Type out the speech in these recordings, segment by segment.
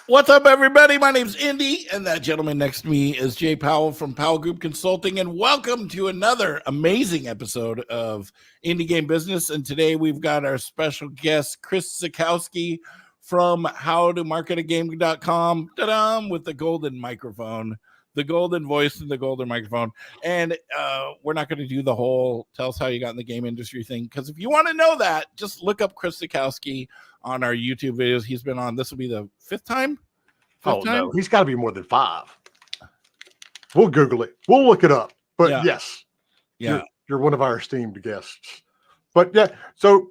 What's up, everybody? My name's Indy, and that gentleman next to me is Jay Powell from Powell Group Consulting, and welcome to another amazing episode of Indie Game Business. And today we've got our special guest, Chris Zukowski from howtomarketagame.com, ta-da, with the golden microphone, the golden voice, and the golden microphone. And we're not going to do the whole tell us how you got in the game industry thing, because if you want to know that, just look up Chris Zukowski on our YouTube videos. He's been on, this will be the fifth time. No, he's got to be more than 5. We'll Google it. We'll look it up. But yes, you're one of our esteemed guests. But yeah, so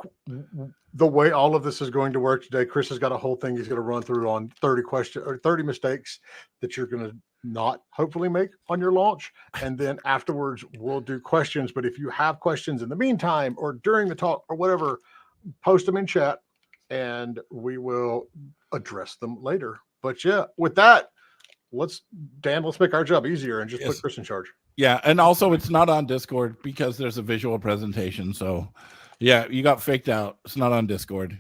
the way all of this is going to work today, Chris has got a whole thing he's going to run through on 30 questions or 30 mistakes that you're going to not hopefully make on your launch. And then afterwards, we'll do questions. But if you have questions in the meantime or during the talk or whatever, post them in chat and we will address them later. But yeah, with that, let's make our job easier and just put Chris in charge. Yeah, and also it's not on Discord because there's a visual presentation. So yeah, you got faked out. It's not on Discord.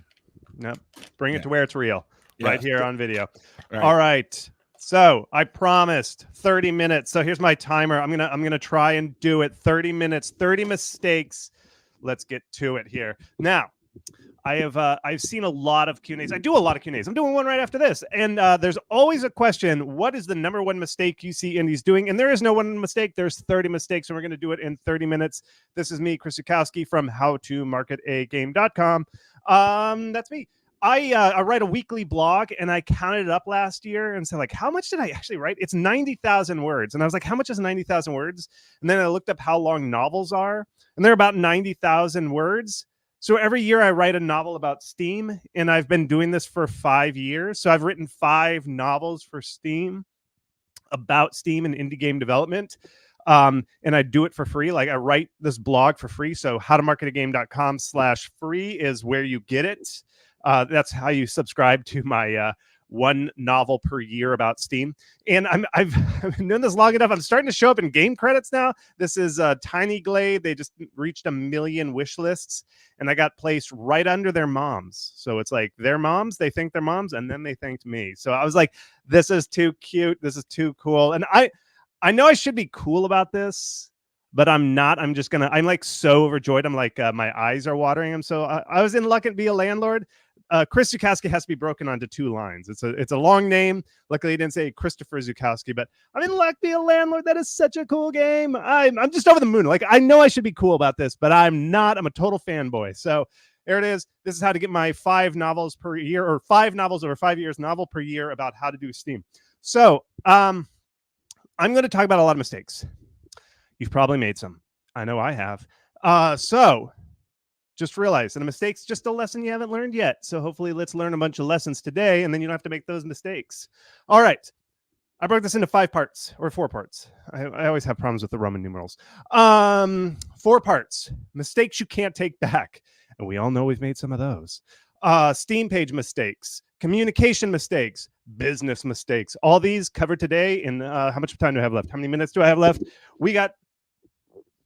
Nope. Bring it to where it's real. Right here on video. Right. All right. So I promised 30 minutes. So here's my timer. I'm gonna try and do it. 30 minutes, 30 mistakes. Let's get to it here. Now, I've seen a lot of Q&As. I do a lot of Q&As. I'm doing one right after this. And there's always a question, what is the number one mistake you see indies doing? And there is no one mistake. There's 30 mistakes, and we're going to do it in 30 minutes. This is me, Chris Zukowski from howtomarketagame.com. That's me. I write a weekly blog, and I counted it up last year and said, like, how much did I actually write? It's 90,000 words. And I was like, how much is 90,000 words? And then I looked up how long novels are, and they're about 90,000 words. So every year I write a novel about Steam, and I've been doing this for 5 years. So I've written 5 novels for Steam about Steam and indie game development. And I do it for free. Like, I write this blog for free. So howtomarketagame.com/free is where you get it. That's how you subscribe to my one novel per year about Steam. And I've been doing this long enough. I'm starting to show up in game credits now. This is Tiny Glade. They just reached 1 million wish lists, and I got placed right under their moms. So it's like their moms, they thanked their moms, and then they thanked me. So I was like, this is too cute. This is too cool. And I know I should be cool about this, but I'm not. I'm like so overjoyed. I'm like, my eyes are watering. I was in luck and be a landlord. Chris Zukowski has to be broken onto 2 lines. It's a long name. Luckily, he didn't say Christopher Zukowski, but I'm in luck to be a landlord. That is such a cool game. I'm just over the moon. Like, I know I should be cool about this, but I'm not. I'm a total fanboy. So there it is. This is how to get my 5 novels per year, or 5 novels over 5 years, novel per year about how to do Steam. So I'm going to talk about a lot of mistakes. You've probably made some. I know I have. So just realize that a mistake's just a lesson you haven't learned yet. So hopefully let's learn a bunch of lessons today, and then you don't have to make those mistakes. All right. I broke this into 5 parts, or 4 parts. I always have problems with the Roman numerals. 4 parts. Mistakes you can't take back. And we all know we've made some of those. Steam page mistakes, communication mistakes, business mistakes. All these covered today in how much time do I have left? How many minutes do I have left? We got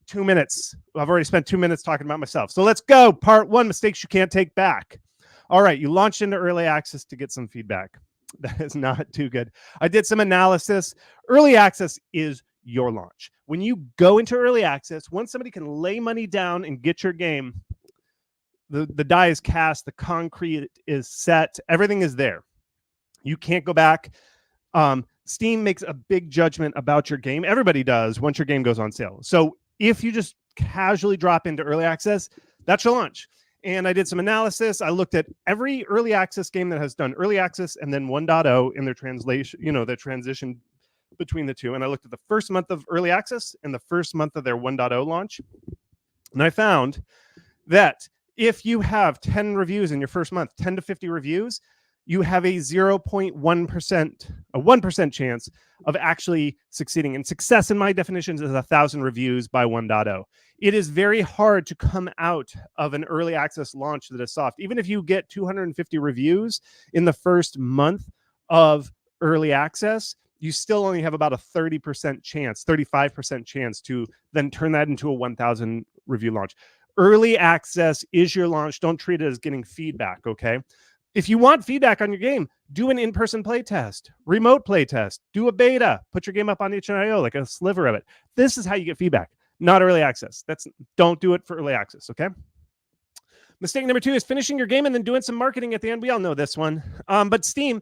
2 minutes. I've already spent 2 minutes talking about myself. So let's go. Part 1, mistakes you can't take back. All right. You launched into early access to get some feedback. That is not too good. I did some analysis. Early access is your launch. When you go into early access, once somebody can lay money down and get your game, the die is cast, the concrete is set, everything is there. You can't go back. Steam makes a big judgment about your game. Everybody does once your game goes on sale. So if you just casually drop into early access, that's your launch. And I did some analysis. I looked at every early access game that has done early access and then 1.0 in their translation, the transition between the two. And I looked at the first month of early access and the first month of their 1.0 launch. And I found that if you have 10 reviews in your first month, 10 to 50 reviews, you have a 0.1%, a 1% chance of actually succeeding. And success, in my definitions, is 1,000 reviews by 1.0. It is very hard to come out of an early access launch that is soft. Even if you get 250 reviews in the first month of early access, you still only have about a 30% chance, 35% chance to then turn that into a 1,000 review launch. Early access is your launch. Don't treat it as getting feedback, okay? If you want feedback on your game, do an in-person play test, remote play test, do a beta, put your game up on itch.io, like a sliver of it. This is how you get feedback, not early access. Don't do it for early access, okay? Mistake number 2 is finishing your game and then doing some marketing at the end. We all know this one. But Steam,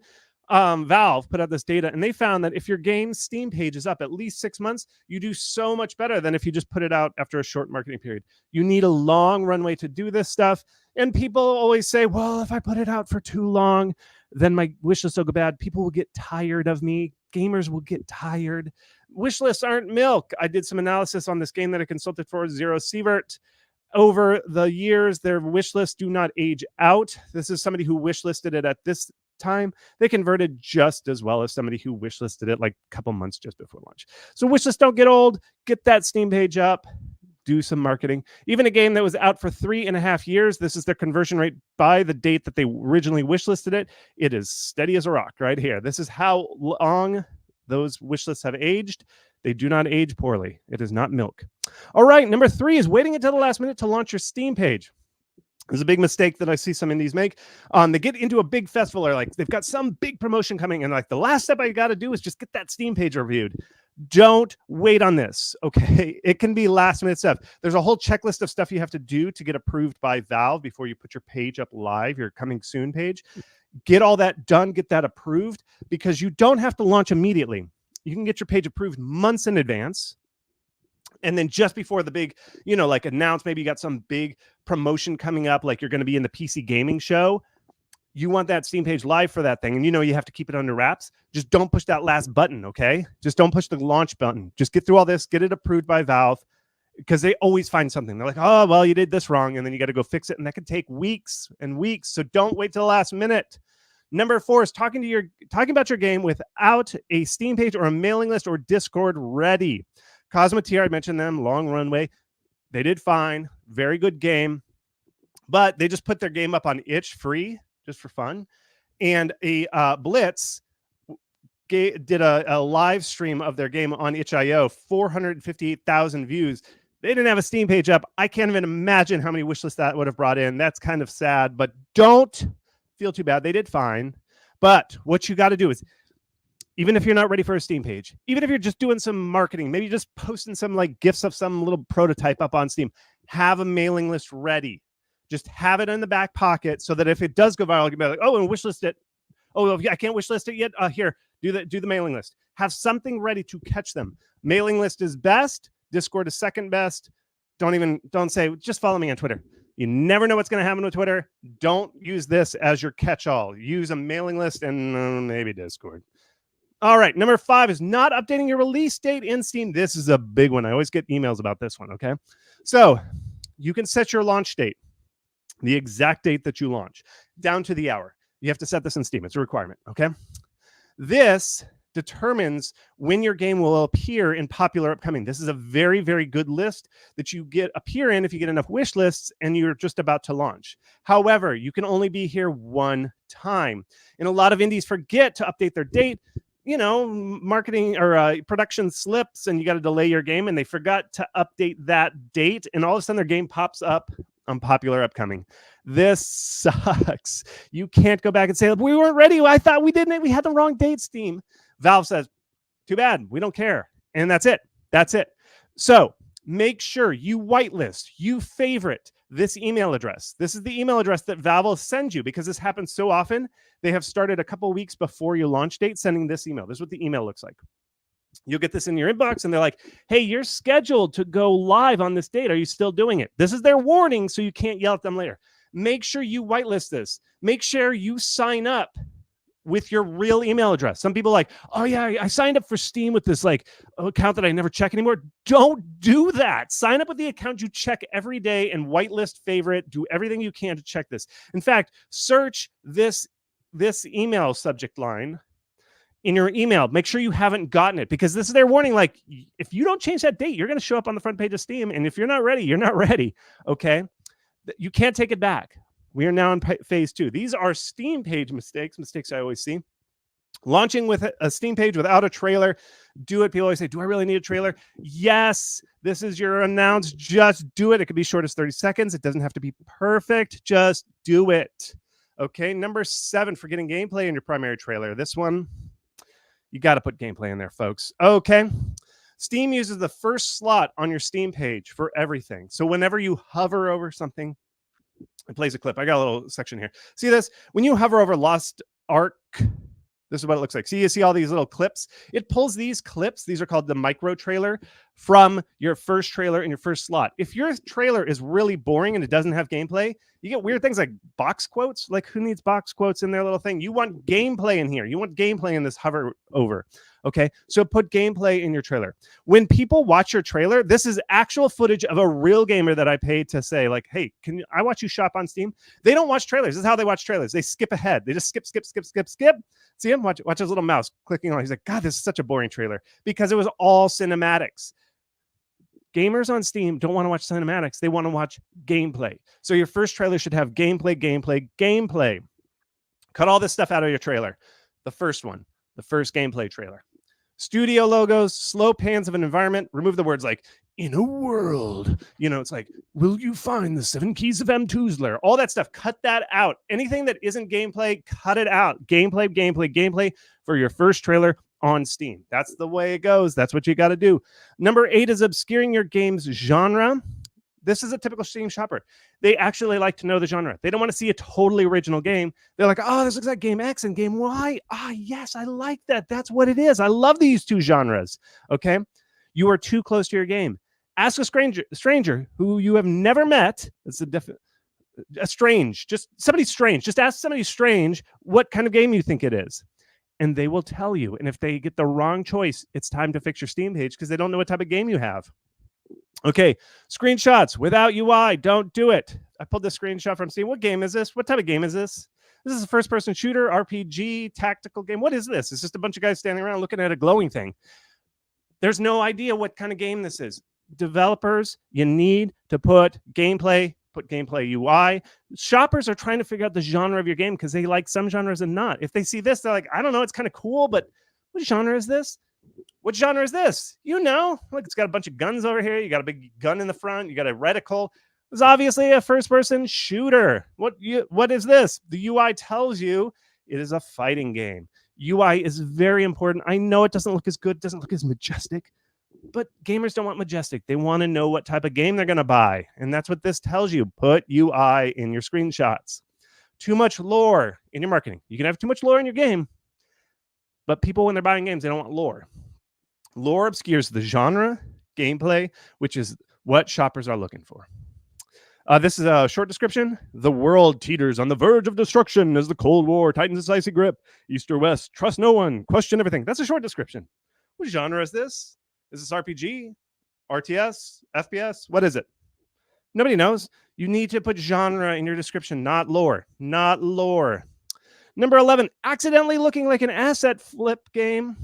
Valve put out this data, and they found that if your game's Steam page is up at least 6 months, you do so much better than if you just put it out after a short marketing period. You need a long runway to do this stuff. And people always say, well, if I put it out for too long, then my wish list will go bad. People will get tired of me. Gamers will get tired. Wish lists aren't milk. I did some analysis on this game that I consulted for, Zero Sievert. Over the years, their wish lists do not age out. This is somebody who wish listed it at this time. They converted just as well as somebody who wish listed it like a couple months just before launch. So wish lists don't get old. Get that Steam page up. Do some marketing. Even a game that was out for 3.5 years, this is their conversion rate by the date that they originally wish listed it. It is steady as a rock right here. This is how long those wish lists have aged. They do not age poorly. It is not milk. All right, number 3 is waiting until the last minute to launch your Steam page. There's a big mistake that I see some indies make. They get into a big festival, or like they've got some big promotion coming, and like the last step I got to do is just get that Steam page reviewed. Don't wait on this, okay? It can be last minute stuff. There's a whole checklist of stuff you have to do to get approved by Valve before you put your page up live, your coming soon page. Get all that done, get that approved, because you don't have to launch immediately. You can get your page approved months in advance. And then just before the big, like announce, maybe you got some big promotion coming up, like you're going to be in the PC gaming show. You want that Steam page live for that thing. And you have to keep it under wraps. Just don't push that last button, okay? Just don't push the launch button. Just get through all this, get it approved by Valve, because they always find something. They're like, oh, well, you did this wrong. And then you got to go fix it. And that can take weeks and weeks. So don't wait till the last minute. Number 4 is talking about your game without a Steam page or a mailing list or Discord ready. Cosmotier, I mentioned them, long runway. They did fine. Very good game. But they just put their game up on itch free, just for fun. And a Blitz did a live stream of their game on itch.io, 458,000 views. They didn't have a Steam page up. I can't even imagine how many wishlists that would have brought in. That's kind of sad, but don't feel too bad. They did fine. But what you got to do is, even if you're not ready for a Steam page, even if you're just doing some marketing, maybe just posting some like GIFs of some little prototype up on Steam, have a mailing list ready. Just have it in the back pocket so that if it does go viral, you can be like, oh, and wish list it. Oh, yeah, I can't wish list it yet. Here, do the mailing list. Have something ready to catch them. Mailing list is best. Discord is second best. Don't say, just follow me on Twitter. You never know what's going to happen with Twitter. Don't use this as your catch-all. Use a mailing list and maybe Discord. All right, number 5 is not updating your release date in Steam. This is a big one. I always get emails about this one, okay? So you can set your launch date, the exact date that you launch, down to the hour. You have to set this in Steam. It's a requirement, okay? This determines when your game will appear in popular upcoming. This is a very, very good list that you appear in if you get enough wish lists and you're just about to launch. However, you can only be here one time. And a lot of indies forget to update their date. Marketing or production slips and you got to delay your game, and they forgot to update that date, and all of a sudden their game pops up on popular upcoming. This sucks. You can't go back and say, we weren't ready. I thought we didn't. We had the wrong date, Steam. Valve says, too bad. We don't care. And that's it. That's it. So make sure you whitelist, you favorite this email address. This is the email address that Valve will send you, because this happens so often. They have started a couple weeks before your launch date sending this email. This is what the email looks like. You'll get this in your inbox and they're like, hey, you're scheduled to go live on this date. Are you still doing it? This is their warning, so you can't yell at them later. Make sure you whitelist this. Make sure you sign up with your real email address. Some people are like, oh yeah, I signed up for Steam with this like account that I never check anymore. Don't do that. Sign up with the account you check every day and whitelist favorite. Do everything you can to check this. In fact, search this email subject line in your email. Make sure you haven't gotten it, because this is their warning. Like, if you don't change that date, you're going to show up on the front page of Steam. And if you're not ready, you're not ready. Okay. You can't take it back. We are now in phase 2. These are Steam page mistakes I always see. Launching with a Steam page without a trailer. Do it. People always say, do I really need a trailer? Yes. This is your announce. Just do it. It could be short as 30 seconds. It doesn't have to be perfect. Just do it. Okay, number 7 for getting gameplay in your primary trailer. This one, you got to put gameplay in there, folks. Okay. Steam uses the first slot on your Steam page for everything. So whenever you hover over something, it plays a clip. I got a little section here. See this? When you hover over Lost Ark, this is what it looks like. See, you see all these little clips? It pulls these clips. These are called the micro trailer from your first trailer in your first slot. If your trailer is really boring and it doesn't have gameplay, you get weird things like box quotes. Like, who needs box quotes in their little thing? You want gameplay in here. You want gameplay in this hover over. Okay, so put gameplay in your trailer. When people watch your trailer, this is actual footage of a real gamer that I paid to say, like, hey, I watch you shop on Steam? They don't watch trailers. This is how they watch trailers. They skip ahead. They just skip. See him? Watch his little mouse clicking on. He's like, God, this is such a boring trailer, because it was all cinematics. Gamers on Steam don't want to watch cinematics. They want to watch gameplay. So your first trailer should have gameplay. Cut all this stuff out of your trailer. The first one, the first gameplay trailer. Studio logos, slow pans of an environment. Remove the words like, in a world. You know, it's like, will you find the 7 keys of M. Toozler? All that stuff, cut that out. Anything that isn't gameplay, cut it out. Gameplay for your first trailer on Steam. That's the way it goes. That's what you got to do. Number 8 is obscuring your game's genre. This is a typical Steam shopper. They actually like to know the genre. They don't want to see a totally original game. They're like, oh, this looks like game X and game Y. Ah, yes, I like that. That's what it is. I love these 2 genres. Okay. You are too close to your game. Ask a stranger who you have never met. It's just somebody strange. Just ask somebody strange what kind of game you think it is, and they will tell you. And if they get the wrong choice, it's time to fix your Steam page, because they don't know what type of game you have. Okay, screenshots without UI, don't do it. I pulled this screenshot from Steam. What game is this? What type of game is this? This is a first-person shooter, RPG, tactical game. What is this? It's just a bunch of guys standing around looking at a glowing thing. There's no idea what kind of game this is. Developers, you need to put gameplay UI. Shoppers are trying to figure out the genre of your game, because they like some genres and not. If they see this, they're like, I don't know, it's kind of cool, but what genre is this? What genre is this? You know, look, it's got a bunch of guns over here. You got a big gun in the front. You got a reticle. It's obviously a first-person shooter. What is this? The UI tells you it is a fighting game. UI is very important. I know it doesn't look as good, doesn't look as majestic, but gamers don't want majestic. They want to know what type of game they're going to buy, and that's what this tells you. Put UI in your screenshots. Too much lore in your marketing. You can have too much lore in your game, but people, when they're buying games, they don't want lore. Lore obscures the genre, gameplay, which is what shoppers are looking for. This is a short description. The world teeters on the verge of destruction as the Cold War tightens its icy grip. East or West, trust no one, question everything. That's a short description. What genre is this? Is this RPG, RTS, FPS? What is it? Nobody knows. You need to put genre in your description, not lore. Not lore. Number 11, accidentally looking like an asset flip game.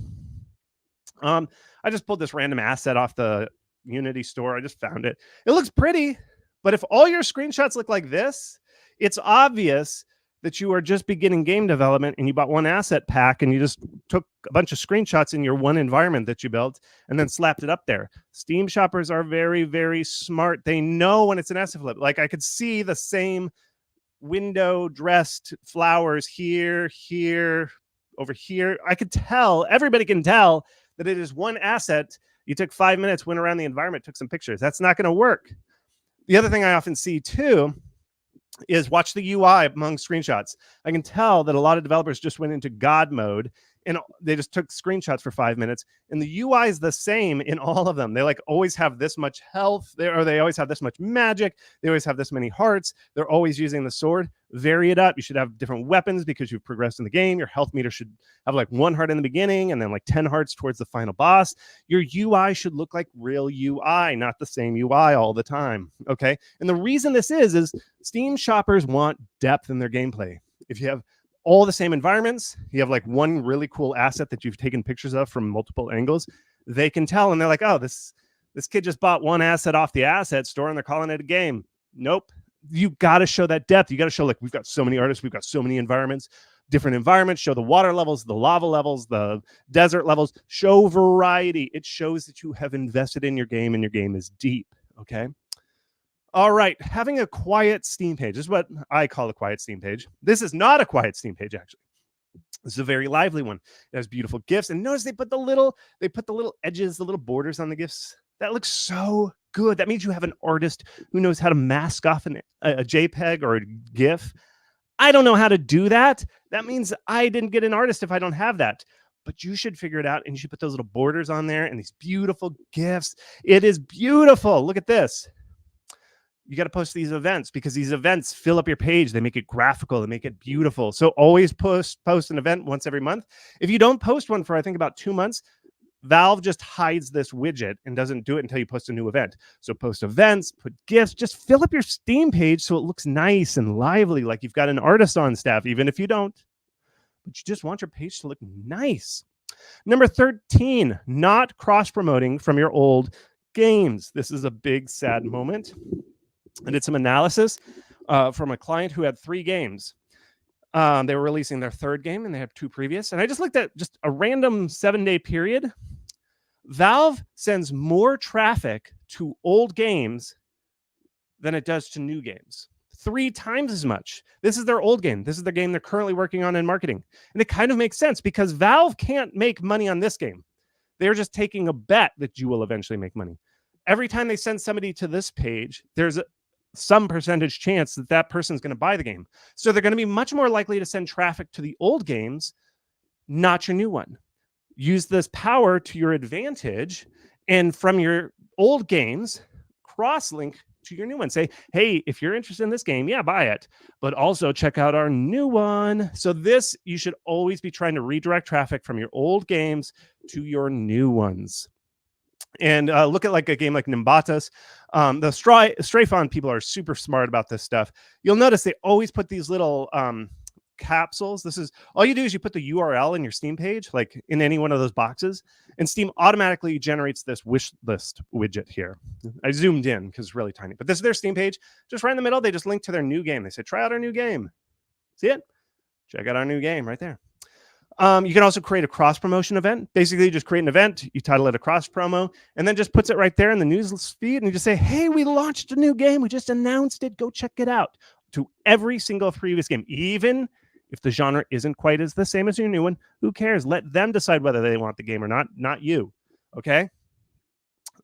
I just pulled this random asset off the Unity store. I just found it. It looks pretty, but if all your screenshots look like this, it's obvious that you are just beginning game development and you bought one asset pack and you just took a bunch of screenshots in your one environment that you built and then slapped it up there. Steam shoppers are very, very smart. They know when it's an asset flip. Like, I could see the same window dressed flowers here, over here. I could tell, everybody can tell that it is one asset. You took 5 minutes, went around the environment, took some pictures. That's not going to work. The other thing I often see too is watch the UI among screenshots. I can tell that a lot of developers just went into God mode and they just took screenshots for 5 minutes, and the UI is the same in all of them. They like always have this much health there, or they always have this much magic. They always have this many hearts. They're always using the sword. Vary it up. You should have different weapons because you've progressed in the game. Your health meter should have like 1 heart in the beginning and then like 10 hearts towards the final boss. Your UI should look like real UI, not the same UI all the time. Okay. And the reason this is Steam shoppers want depth in their gameplay. If you have all the same environments, you have like one really cool asset that you've taken pictures of from multiple angles, they can tell, and they're like, oh, this kid just bought one asset off the asset store and they're calling it a game. Nope. You got to show that depth. You got to show, like, we've got so many artists, we've got so many environments, different environments. Show the water levels, the lava levels, the desert levels. Show variety. It shows that you have invested in your game and your game is deep. Okay. All right, having a quiet Steam page is what I call a quiet Steam page. This is not a quiet Steam page, actually. This is a very lively one. It has beautiful GIFs, and notice they put the little edges, the little borders on the GIFs. That looks so good. That means you have an artist who knows how to mask off a JPEG or a GIF. I don't know how to do that. That means I didn't get an artist if I don't have that. But you should figure it out, and you should put those little borders on there and these beautiful GIFs. It is beautiful. Look at this. You got to post these events because these events fill up your page. They make it graphical. They make it beautiful. So always post an event once every month. If you don't post one for, I think, about 2 months, Valve just hides this widget and doesn't do it until you post a new event. So post events, put GIFs, just fill up your Steam page so it looks nice and lively, like you've got an artist on staff, even if you don't. But you just want your page to look nice. Number 13, not cross-promoting from your old games. This is a big, sad moment. I did some analysis from a client who had 3 games. They were releasing their 3rd game, and they had 2 previous. And I just looked at just a random 7-day period. Valve sends more traffic to old games than it does to new games. 3 times as much. This is their old game. This is the game they're currently working on in marketing. And it kind of makes sense because Valve can't make money on this game. They're just taking a bet that you will eventually make money. Every time they send somebody to this page, there's some percentage chance that that person's going to buy the game. So they're going to be much more likely to send traffic to the old games, not your new one. Use this power to your advantage, and from your old games, cross-link to your new one. Say, hey, if you're interested in this game, yeah, buy it. But also check out our new one. So this, you should always be trying to redirect traffic from your old games to your new ones. And look at like a game like Nimbatas. The Strafon people are super smart about this stuff. You'll notice they always put these little capsules. This is all you do is you put the URL in your Steam page, like in any one of those boxes, and Steam automatically generates this wish list widget here. I zoomed in because it's really tiny, but this is their Steam page. Just right in the middle, they just link to their new game. They say, try out our new game. See it? Check out our new game right there. You can also create a cross promotion event. Basically, you just create an event, you title it a cross promo, and then just puts it right there in the news feed. And you just say, hey, we launched a new game. We just announced it. Go check it out. To every single previous game, even if the genre isn't quite as the same as your new one, who cares? Let them decide whether they want the game or not you. Okay.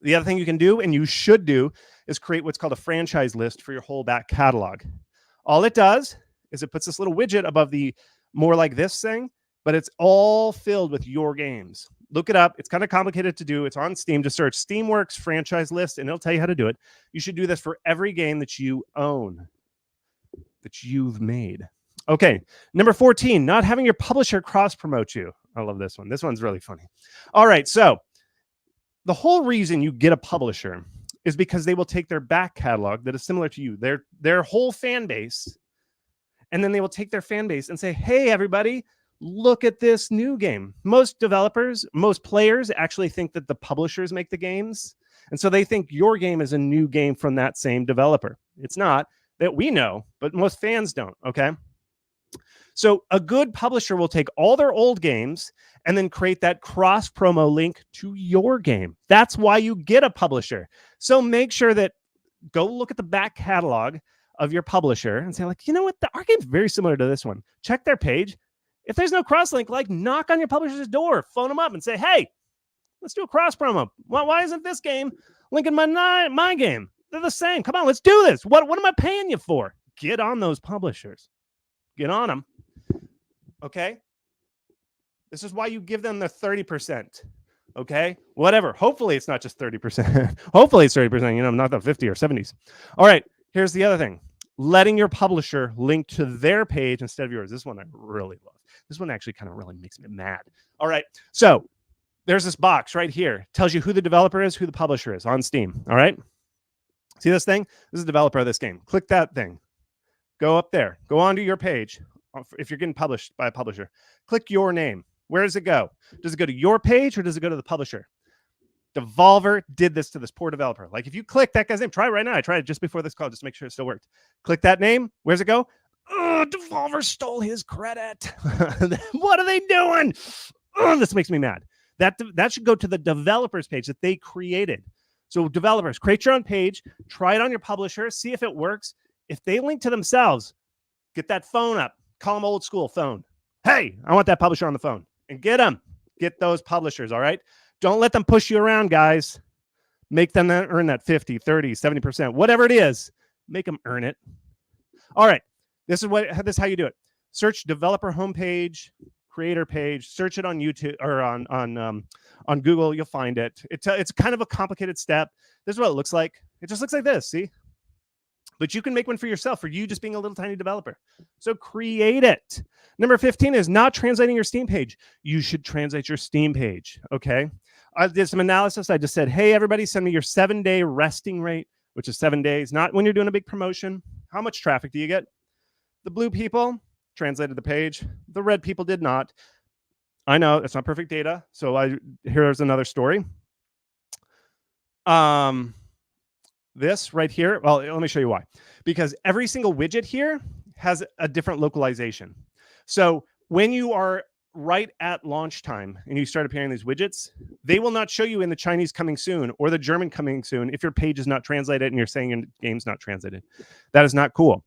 The other thing you can do, and you should do, is create what's called a franchise list for your whole back catalog. All it does is it puts this little widget above the more like this thing, but it's all filled with your games. Look it up. It's kind of complicated to do. It's on Steam. Just search Steamworks franchise list, and it'll tell you how to do it. You should do this for every game that you own, that you've made. Okay, number 14, not having your publisher cross-promote you. I love this one. This one's really funny. All right, so the whole reason you get a publisher is because they will take their back catalog that is similar to you, their whole fan base, and then they will take their fan base and say, hey, everybody, look at this new game. Most developers, most players actually think that the publishers make the games, and so they think your game is a new game from that same developer. It's not, that we know, but most fans don't, okay? So a good publisher will take all their old games and then create that cross promo link to your game. That's why you get a publisher. So make sure that go look at the back catalog of your publisher and say, like, you know what? Our game's very similar to this one. Check their page. If there's no cross link, like knock on your publisher's door, phone them up and say, hey, let's do a cross promo. Why isn't this game linking my game? They're the same. Come on, let's do this. What am I paying you for? Get on those publishers. Get on them. Okay? This is why you give them the 30%. Okay? Whatever. Hopefully it's not just 30%. Hopefully it's 30%, not the 50 or 70s. All right. Here's the other thing. Letting your publisher link to their page instead of yours. This one I really love. This one actually kind of really makes me mad. All right. So there's this box right here. Tells you who the developer is, who the publisher is on Steam. All right? See this thing? This is the developer of this game. Click that thing. Go up there. Go onto your page. If you're getting published by a publisher, click your name. Where does it go? Does it go to your page or does it go to the publisher? Devolver did this to this poor developer. Like if you click that guy's name, try it right now. I tried it just before this call just to make sure it still worked. Click that name. Where's it go? Oh, Devolver stole his credit. What are they doing? Oh, this makes me mad. That should go to the developer's page that they created. So developers, create your own page, try it on your publisher, see if it works. If they link to themselves, get that phone up, call them old school phone. Hey, I want that publisher on the phone, and get them. Get those publishers, all right? Don't let them push you around, guys. Make them earn that 50, 30, 70%, whatever it is. Make them earn it. All right, this is how you do it. Search developer homepage, creator page, search it on YouTube or on Google. You'll find it. It's kind of a complicated step. This is what it looks like. It just looks like this, see? But you can make one for yourself, for you just being a little tiny developer. So create it. Number 15 is not translating your Steam page. You should translate your Steam page, okay? I did some analysis. I just said, hey, everybody, send me your 7-day resting rate, which is 7 days, not when you're doing a big promotion. How much traffic do you get? The blue people translated the page. The red people did not. I know it's not perfect data. So here's another story. This right here, well, let me show you why. Because every single widget here has a different localization. So when you are right at launch time and you start appearing these widgets, they will not show you in the Chinese coming soon or the German coming soon if your page is not translated and you're saying your game's not translated. That is not cool.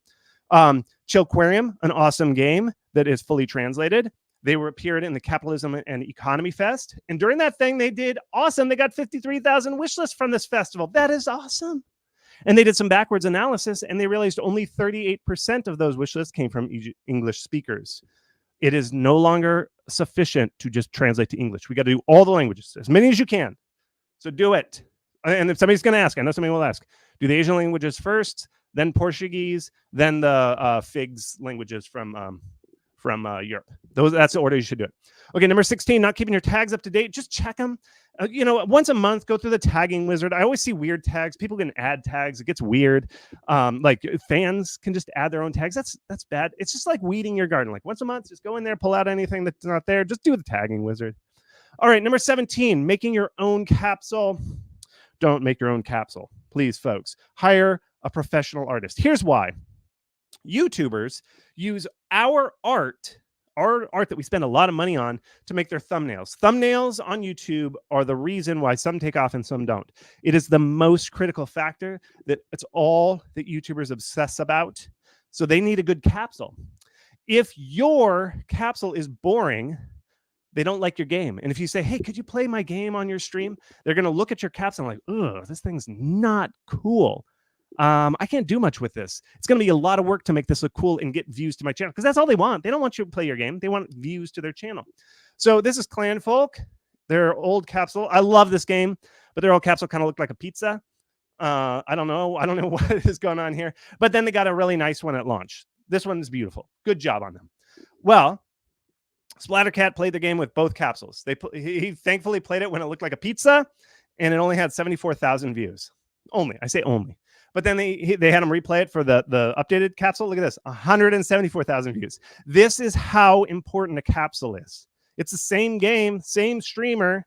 Chillquarium, an awesome game that is fully translated. They appeared in the Capitalism and Economy Fest. And during that thing, they did awesome. They got 53,000 wish lists from this festival. That is awesome. And they did some backwards analysis, and they realized only 38% of those wish lists came from English speakers. It is no longer sufficient to just translate to English. We got to do all the languages, as many as you can. So do it. And if somebody's going to ask, I know somebody will ask, do the Asian languages first, then Portuguese, then the FIGS languages from Europe. That's the order you should do it. Okay, number 16, not keeping your tags up to date. Just check them. Once a month, go through the tagging wizard. I always see weird tags. People can add tags. It gets weird. Like fans can just add their own tags. That's bad. It's just like weeding your garden. Like once a month, just go in there, pull out anything that's not there. Just do the tagging wizard. All right, number 17, making your own capsule. Don't make your own capsule. Please, folks. Hire a professional artist. Here's why. YouTubers use our art that we spend a lot of money on to make their thumbnails. Thumbnails on YouTube are the reason why some take off and some don't. It is the most critical factor that it's all that YouTubers obsess about. So they need a good capsule. If your capsule is boring, they don't like your game. And if you say, hey, could you play my game on your stream? They're going to look at your capsule and like, ugh, this thing's not cool. I can't do much with this. It's going to be a lot of work to make this look cool and get views to my channel, because that's all they want. They don't want you to play your game. They want views to their channel. So this is Clan Folk. Their old capsule. I love this game, but their old capsule kind of looked like a pizza. I don't know what is going on here. But then they got a really nice one at launch. This one is beautiful. Good job on them. Well, Splattercat played the game with both capsules. He thankfully played it when it looked like a pizza, and it only had 74,000 views. Only. I say only. But then they had him replay it for the updated capsule. Look at this, 174,000 views. This is how important a capsule is. It's the same game, same streamer,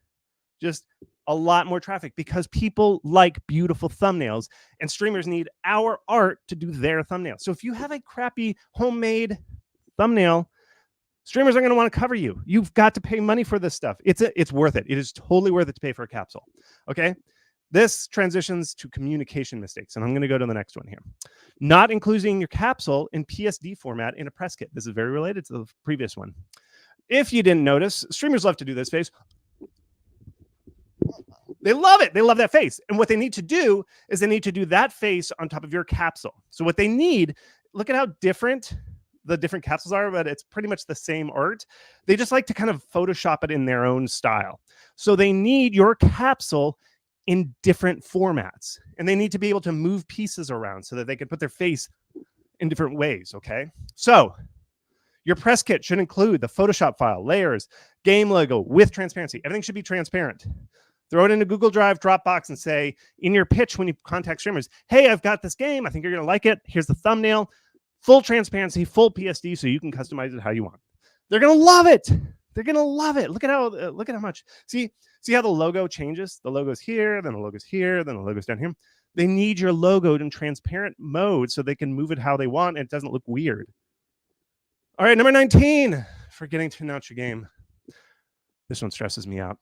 just a lot more traffic, because people like beautiful thumbnails, and streamers need our art to do their thumbnails. So if you have a crappy homemade thumbnail, streamers are going to want to cover you. You've got to pay money for this stuff. It's worth it. It is totally worth it to pay for a capsule. Okay. This transitions to communication mistakes, and I'm going to go to the next one here. Not including your capsule in PSD format in a press kit. This is very related to the previous one. If you didn't notice, streamers love to do this face. They love it. They love that face. And what they need to do is they need to do that face on top of your capsule. So what they need, look at how different the different capsules are, but it's pretty much the same art. They just like to kind of Photoshop it in their own style. So they need your capsule in different formats, and they need to be able to move pieces around so that they can put their face in different ways. Okay, so your press kit should include the Photoshop file, layers, game logo with transparency. Everything should be transparent. Throw it into Google Drive, Dropbox, and say in your pitch when you contact streamers, hey, I've got this game, I think you're gonna like it, here's the thumbnail. Full transparency, full PSD, so you can customize it how you want. They're gonna love it. They're gonna love it. Look at how much. See how the logo changes? The logo's here, then the logo's here, then the logo's down here. They need your logo in transparent mode so they can move it how they want and it doesn't look weird. All right, number 19, forgetting to announce your game. This one stresses me out.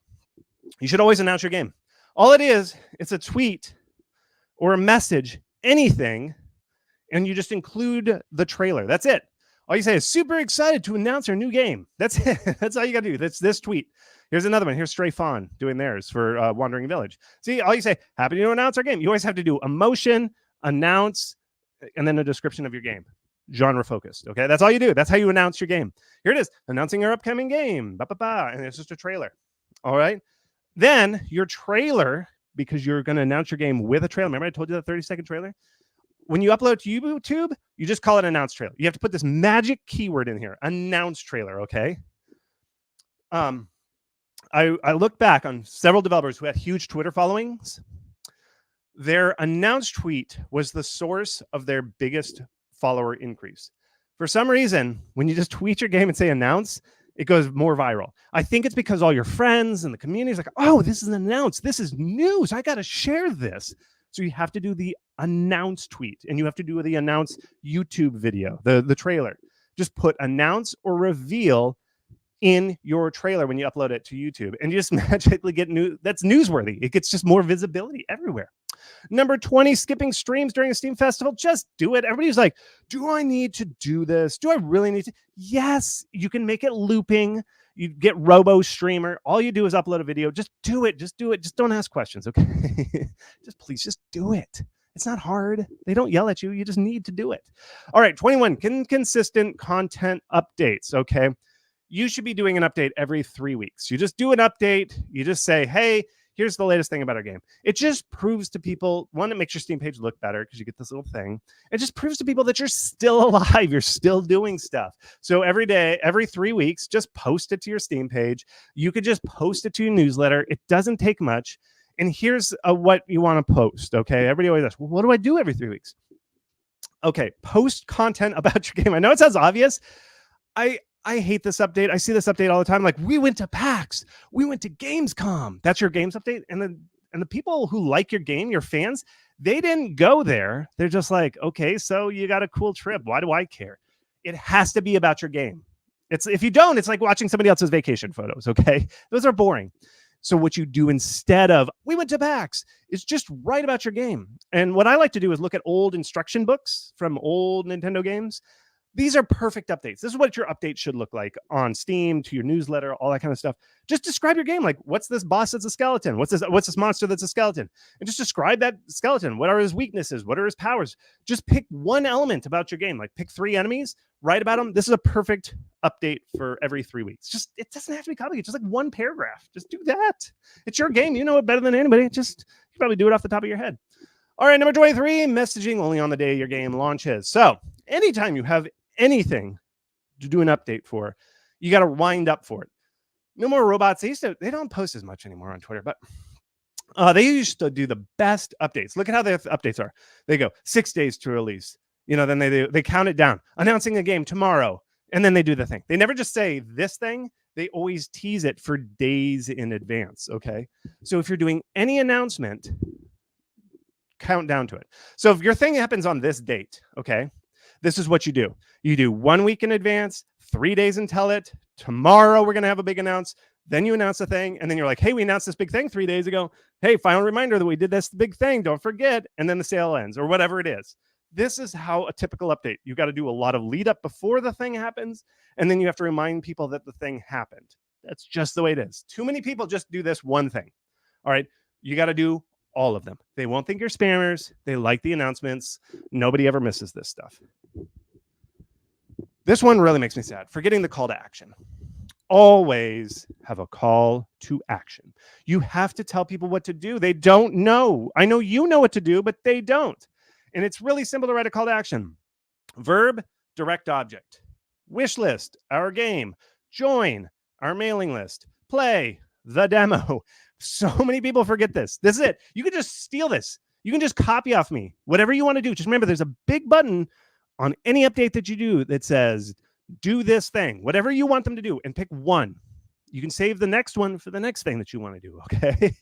You should always announce your game. All it is, it's a tweet or a message, anything, and you just include the trailer. That's it. All you say is super excited to announce our new game. That's it. That's all you got to do. That's this tweet. Here's another one. Here's Stray Fawn doing theirs for Wandering Village. See, all you say, happy to announce our game. You always have to do emotion, announce, and then a description of your game. Genre focused. Okay. That's all you do. That's how you announce your game. Here it is. Announcing our upcoming game. And it's just a trailer. All right. Then your trailer, because you're going to announce your game with a trailer. Remember I told you that 30-second trailer? When you upload to YouTube, you just call it announce trailer. You have to put this magic keyword in here, announce trailer, okay? I look back on several developers who had huge Twitter followings. Their announce tweet was the source of their biggest follower increase. For some reason, when you just tweet your game and say announce, it goes more viral. I think it's because all your friends and the community is like, oh, this is an announce. This is news. I got to share this. So you have to do the announce tweet, and you have to do the announce YouTube video, the trailer. Just put announce or reveal in your trailer when you upload it to YouTube, and you just magically get news. That's newsworthy. It gets just more visibility everywhere. Number 20, skipping streams during a Steam festival. Just do it. Everybody's like, do I need to do this? Do I really need to? Yes, you can make it looping. You get Robo Streamer. All you do is upload a video. Just do it. Just do it. Just don't ask questions, okay? Please do it. It's not hard. They don't yell at you. You just need to do it. All right, 21, consistent content updates, okay? You should be doing an update every 3 weeks. You just do an update. You just say, hey, here's the latest thing about our game. It just proves to people, one, it makes your Steam page look better because you get this little thing. It just proves to people that you're still alive. You're still doing stuff. So every day, every 3 weeks, just post it to your Steam page. You could just post it to your newsletter. It doesn't take much. And here's what you want to post, okay? Everybody always asks, well, what do I do every 3 weeks? Okay, post content about your game. I know it sounds obvious. I hate this update. I see this update all the time. Like, we went to PAX. We went to Gamescom. That's your games update. And the people who like your game, your fans, they didn't go there. They're just like, okay, so you got a cool trip. Why do I care? It has to be about your game. If you don't, it's like watching somebody else's vacation photos, okay? Those are boring. So what you do instead of, we went to PAX, is just write about your game. And what I like to do is look at old instruction books from old Nintendo games. These are perfect updates. This is what your update should look like on Steam, to your newsletter, all that kind of stuff. Just describe your game. Like, what's this boss that's a skeleton? What's this monster that's a skeleton? And just describe that skeleton. What are his weaknesses? What are his powers? Just pick one element about your game. Like, pick 3 enemies, write about them. This is a perfect update for every 3 weeks. It doesn't have to be complicated. Just like one paragraph. Just do that. It's your game. You know it better than anybody. You probably do it off the top of your head. All right, number 23, messaging only on the day your game launches. So anytime you have anything to do an update for, you got to wind up for it. No more robots. They don't post as much anymore on Twitter, but they used to do the best updates. Look at how the updates are. They go 6 days to release. Then they count it down, announcing a game tomorrow, and then they do the thing. They never just say this thing. They always tease it for days in advance. Okay, so if you're doing any announcement, count down to it. So if your thing happens on this date, okay, this is what you do. You do 1 week in advance, 3 days until it. Tomorrow, we're going to have a big announce. Then you announce the thing. And then you're like, hey, we announced this big thing 3 days ago. Hey, final reminder that we did this big thing. Don't forget. And then the sale ends or whatever it is. This is how a typical update. You've got to do a lot of lead up before the thing happens. And then you have to remind people that the thing happened. That's just the way it is. Too many people just do this one thing. All right. You got to do all of them. They won't think you're spammers. They like the announcements. Nobody ever misses this stuff. This one really makes me sad. Forgetting the call to action. Always have a call to action. You have to tell people what to do. They don't know. I know you know what to do, but they don't. And it's really simple to write a call to action. Verb, direct object. Wish list, our game. Join, our mailing list. Play, the demo. So many people forget this. This is it. You can just steal this. You can just copy off me. Whatever you want to do. Just remember, there's a big button on any update that you do that says, do this thing, whatever you want them to do, and pick one. You can save the next one for the next thing that you want to do, okay?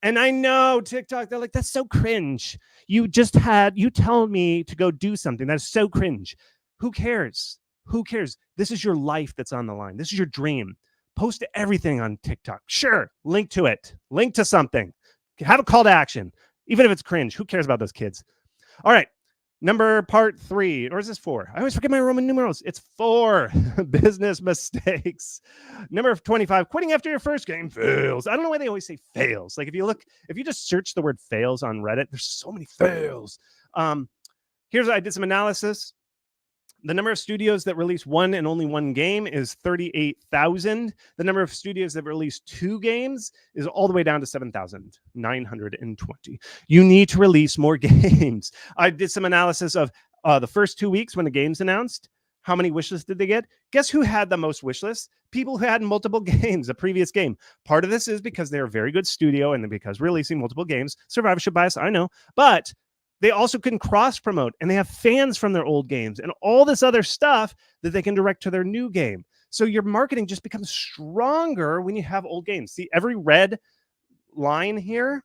And I know TikTok, they're like, that's so cringe. You tell me to go do something. That's so cringe. Who cares? Who cares? This is your life that's on the line. This is your dream. Post everything on TikTok. Sure, link to it. Link to something. Have a call to action, even if it's cringe. Who cares about those kids? All right. Part 3, or is this 4? I always forget my Roman numerals. It's 4. Business mistakes. Number 25, quitting after your first game fails. I don't know why they always say fails. Like if you just search the word fails on Reddit, there's so many fails. Here's I did some analysis. The number of studios that release one and only one game is 38,000. The number of studios that release 2 games is all the way down to 7,920. You need to release more games. I did some analysis of the first 2 weeks when the game's announced. How many wishes did they get? Guess who had the most wish lists? People who had multiple games, a previous game. Part of this is because they're a very good studio and because releasing multiple games. Survivorship bias, I know. But they also can cross-promote, and they have fans from their old games and all this other stuff that they can direct to their new game. So your marketing just becomes stronger when you have old games. See, every red line here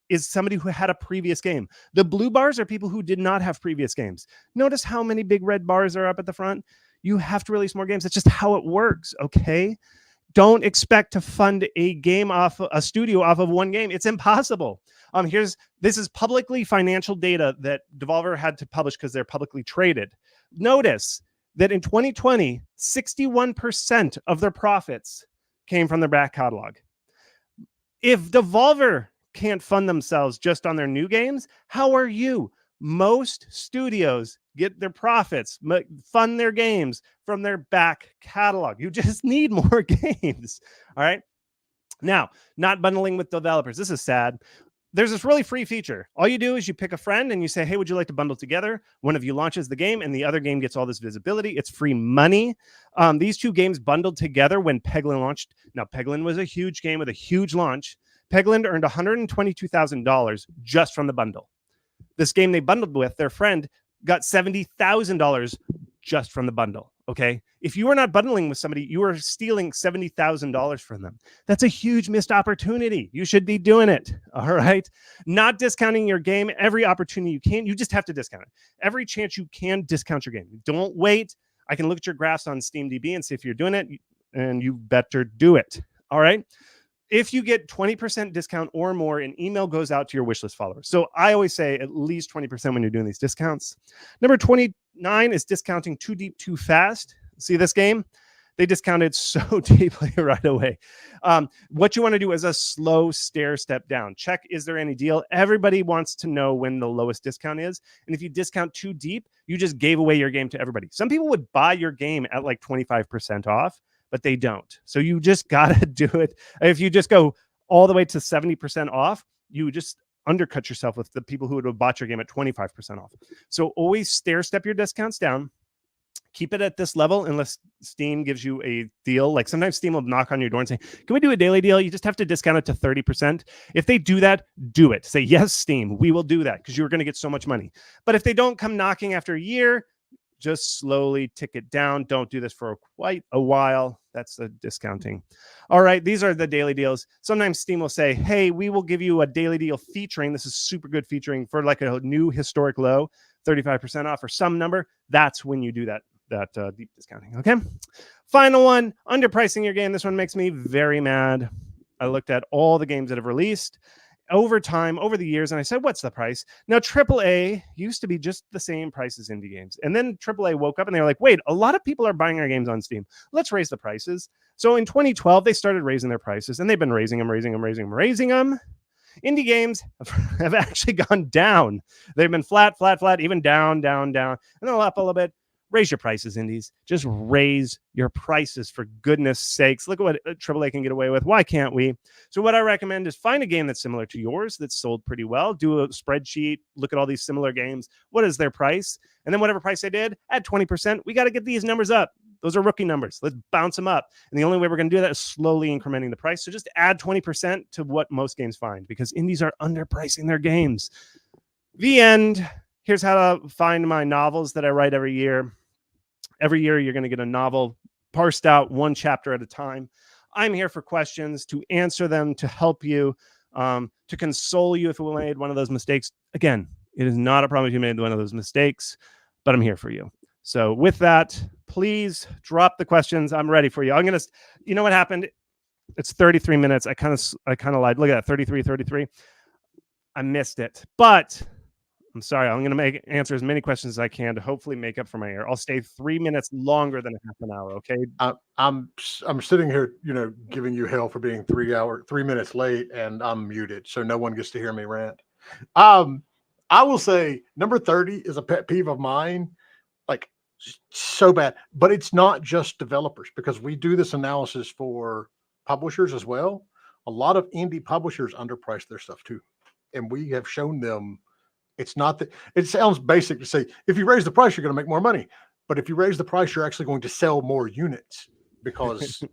is somebody who had a previous game. The blue bars are people who did not have previous games. Notice how many big red bars are up at the front? You have to release more games. That's just how it works, okay? Don't expect to fund a studio off of one game. It's impossible. This is publicly financial data that Devolver had to publish because they're publicly traded. Notice that in 2020, 61% of their profits came from their back catalog. If Devolver can't fund themselves just on their new games, how are you? Most studios get their profits, fund their games from their back catalog. You just need more games. All right. Now, not bundling with developers. This is sad. There's this really free feature. All you do is you pick a friend and you say, hey, would you like to bundle together? One of you launches the game and the other game gets all this visibility. It's free money. These 2 games bundled together when Peglin launched. Now, Peglin was a huge game with a huge launch. Peglin earned $122,000 just from the bundle. This game they bundled with, their friend, got $70,000 just from the bundle. Okay. If you are not bundling with somebody, you are stealing $70,000 from them. That's a huge missed opportunity. You should be doing it. All right. Not discounting your game every opportunity you can. You just have to discount it. Every chance you can, discount your game. Don't wait. I can look at your graphs on SteamDB and see if you're doing it, and you better do it. All right. If you get 20% discount or more, an email goes out to your wishlist followers. So I always say at least 20% when you're doing these discounts. Number 29 is discounting too deep, too fast. See this game? They discounted so deeply right away. What you want to do is a slow stair step down. Check, is there any deal? Everybody wants to know when the lowest discount is. And if you discount too deep, you just gave away your game to everybody. Some people would buy your game at like 25% off, but they don't. So you just got to do it. If you just go all the way to 70% off, you just undercut yourself with the people who would have bought your game at 25% off. So always stair step your discounts down. Keep it at this level unless Steam gives you a deal. Like sometimes Steam will knock on your door and say, can we do a daily deal? You just have to discount it to 30%. If they do that, do it. Say, yes, Steam, we will do that because you're going to get so much money. But if they don't come knocking after a year, just slowly tick it down. Don't do this for quite a while. That's the discounting. All right, these are the daily deals. Sometimes Steam will say, hey, we will give you a daily deal featuring. This is super good featuring for like a new historic low, 35% off or some number. That's when you do that deep discounting. Okay. Final one, underpricing your game. This one makes me very mad. I looked at all the games that have released over time, over the years, and I said, what's the price? Now, AAA used to be just the same price as indie games. And then AAA woke up and they were like, wait, a lot of people are buying our games on Steam. Let's raise the prices. So in 2012, they started raising their prices, and they've been raising them. Indie games have actually gone down. They've been flat, even down, and then up a little bit. Raise your prices, indies. Just raise your prices, for goodness sakes. Look at what AAA can get away with. Why can't we? So what I recommend is find a game that's similar to yours that's sold pretty well. Do a spreadsheet. Look at all these similar games. What is their price? And then whatever price they did, add 20%. We got to get these numbers up. Those are rookie numbers. Let's bounce them up. And the only way we're going to do that is slowly incrementing the price. So just add 20% to what most games find, because indies are underpricing their games. The end. Here's how to find my novels that I write every year. Every year, you're going to get a novel parsed out one chapter at a time. I'm here for questions, to answer them, to help you, to console you if you made one of those mistakes. Again, it is not a problem if you made one of those mistakes, but I'm here for you. So with that, please drop the questions. I'm ready for you. You know what happened? It's 33 minutes. I kind of lied. Look at that, 33. I missed it, but I'm sorry. I'm going to answer as many questions as I can to hopefully make up for my error. I'll stay 3 minutes longer than half an hour. Okay. I'm sitting here, giving you hell for being 3 minutes late, and I'm muted, so no one gets to hear me rant. I will say number 30 is a pet peeve of mine, like so bad. But it's not just developers, because we do this analysis for publishers as well. A lot of indie publishers underprice their stuff too, and we have shown them. It's not that it sounds basic to say, if you raise the price, you're going to make more money. But if you raise the price, you're actually going to sell more units, because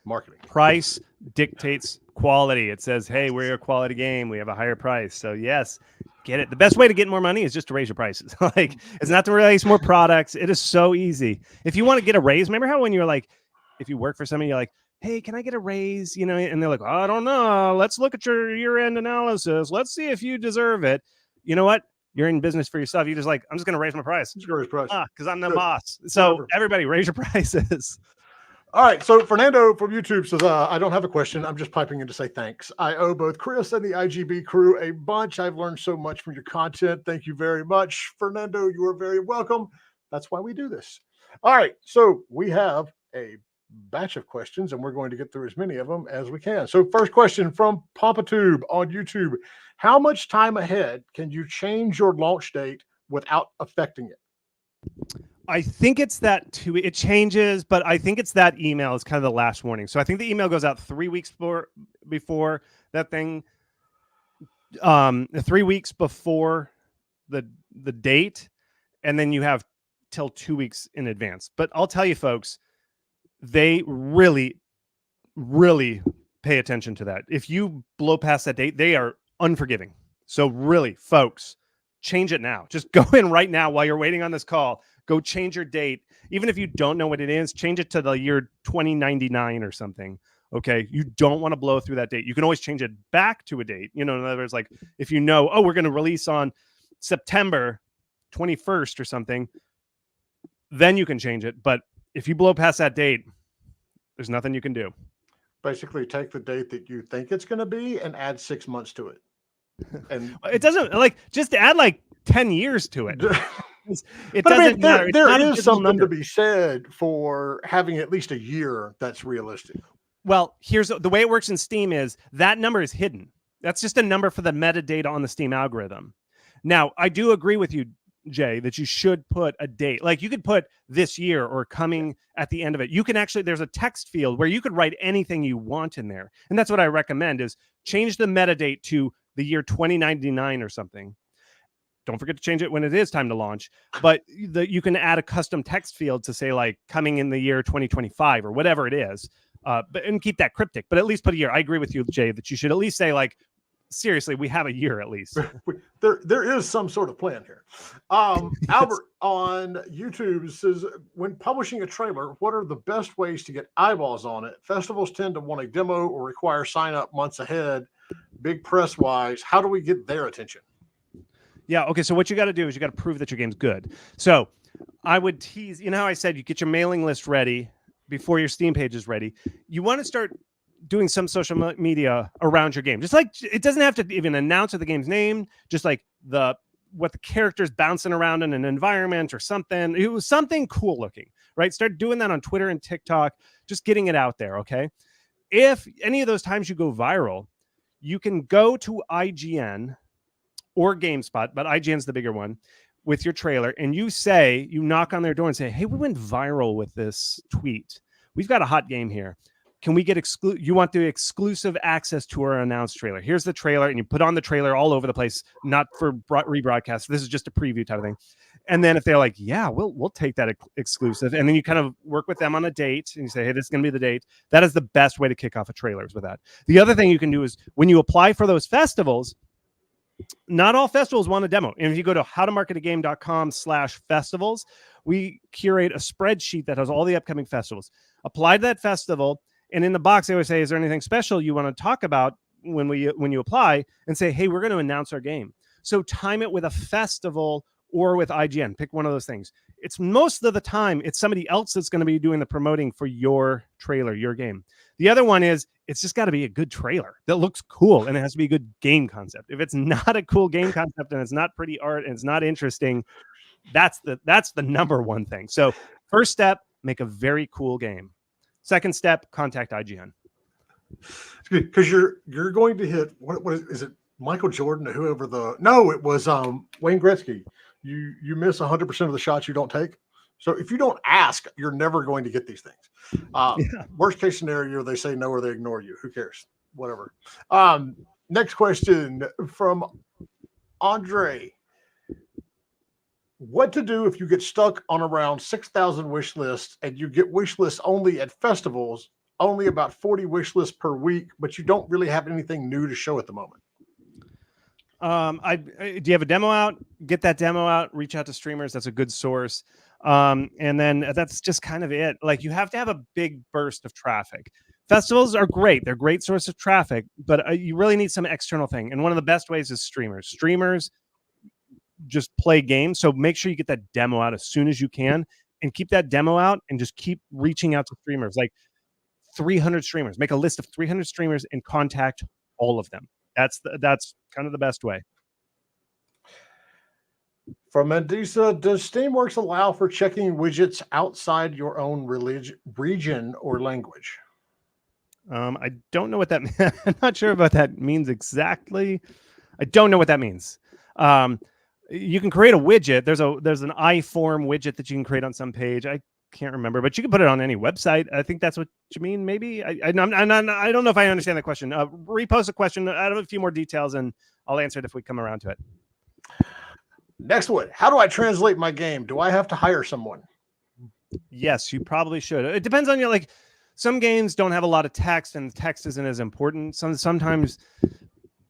marketing. Price dictates quality. It says, hey, we're a quality game. We have a higher price. So yes, get it. The best way to get more money is just to raise your prices. Like, it's not to release more products. It is so easy. If you want to get a raise, remember how when you're like, if you work for somebody, you're like, hey, can I get a raise? And they're like, I don't know. Let's look at your year-end analysis. Let's see if you deserve it. You know what? You're in business for yourself. You're just like, I'm just going to raise my price. Because I'm the boss. So everybody raise your prices. All right. So Fernando from YouTube says, I don't have a question. I'm just piping in to say thanks. I owe both Chris and the IGB crew a bunch. I've learned so much from your content. Thank you very much. Fernando, you are very welcome. That's why we do this. All right. So we have a batch of questions, and we're going to get through as many of them as we can. So first question from PompaTube on YouTube. How much time ahead can you change your launch date without affecting it? I think it's that too. It changes, but I think it's that email is kind of the last warning. So I think the email goes out 3 weeks before that thing, 3 weeks before the date, and then you have till 2 weeks in advance. But I'll tell you, folks, they really, really pay attention to that. If you blow past that date, they are unforgiving. So really, folks, change it now. Just go in right now while you're waiting on this call. Go change your date. Even if you don't know what it is, change it to the year 2099 or something. Okay. You don't want to blow through that date. You can always change it back to a date. In other words, like if you know, we're going to release on September 21st or something, then you can change it. But if you blow past that date, there's nothing you can do. Basically, take the date that you think it's going to be and add 6 months to it. And it doesn't just add 10 years to it. It but doesn't matter. There is something to be said for having at least a year that's realistic. Well, here's the way it works in Steam is that number is hidden. That's just a number for the metadata on the Steam algorithm. Now, I do agree with you, Jay, that you should put a date. Like you could put this year or coming at the end of it. You can actually, there's a text field where you could write anything you want in there. And that's what I recommend is change the metadate to the year 2099 or something. Don't forget to change it when it is time to launch. But you can add a custom text field to say coming in the year 2025 or whatever it is. And keep that cryptic, but at least put a year. I agree with you, Jay, that you should at least say seriously, we have a year at least. There is some sort of plan here. Albert on YouTube says, when publishing a trailer, what are the best ways to get eyeballs on it? Festivals tend to want a demo or require sign up months ahead. Big press wise, how do we get their attention? Yeah. Okay. So what you got to do is you got to prove that your game's good. So I would tease, how I said, you get your mailing list ready before your Steam page is ready. You want to start doing some social media around your game. Just it doesn't have to even announce the game's name, just what the character's bouncing around in an environment or something. It was something cool looking, right? Start doing that on Twitter and TikTok, just getting it out there. Okay. If any of those times you go viral, you can go to IGN or GameSpot, but IGN's the bigger one, with your trailer, and you knock on their door and say, hey, we went viral with this tweet. We've got a hot game here. Can we get you want the exclusive access to our announced trailer? Here's the trailer, and you put on the trailer all over the place, not for rebroadcast. This is just a preview type of thing. And then if they're like, yeah, we'll take that exclusive, and then you kind of work with them on a date, and you say, hey, this is going to be the date. That is the best way to kick off a trailer is with that. The other thing you can do is when you apply for those festivals, not all festivals want a demo. And if you go to howtomarketagame.com/festivals, we curate a spreadsheet that has all the upcoming festivals. Apply to that festival, and in the box, they always say, is there anything special you want to talk about when you apply? And say, hey, we're going to announce our game. So time it with a festival or with IGN. Pick one of those things. It's most of the time, it's somebody else that's going to be doing the promoting for your trailer, your game. The other one is it's just got to be a good trailer that looks cool, and it has to be a good game concept. If it's not a cool game concept and it's not pretty art and it's not interesting, that's the number one thing. So first step, make a very cool game. Second step, contact IGN. Because you're going to hit what is it? Michael Jordan or whoever it was Wayne Gretzky. You miss 100% of the shots you don't take. So if you don't ask, you're never going to get these things. Worst case scenario, they say no or they ignore you. Who cares? Whatever. Next question from Andre. What to do if you get stuck on around 6,000 wish lists and you get wish lists only at festivals, only about 40 wish lists per week, but you don't really have anything new to show at the moment? Do you have a demo out? Get that demo out, reach out to streamers. That's a good source. And then that's just kind of it. Like, you have to have a big burst of traffic. Festivals are great. They're a great source of traffic, but you really need some external thing. And one of the best ways is streamers. Streamers just play games. So make sure you get that demo out as soon as you can and keep that demo out and just keep reaching out to streamers, like 300 streamers. Make a list of 300 streamers and contact all of them. That's kind of the best way. From Mandisa, does Steamworks allow for checking widgets outside your own region or language? I don't know what that means. I'm not sure what that means exactly. I don't know what that means. You can create a widget. There's an iForm widget that you can create on some page. I can't remember, but you can put it on any website. I think that's what you mean. Maybe I don't know if I understand the question. Repost a question. I have a few more details, and I'll answer it if we come around to it. Next one. How do I translate my game? Do I have to hire someone? Yes, you probably should. It depends on your some games don't have a lot of text, and text isn't as important. Sometimes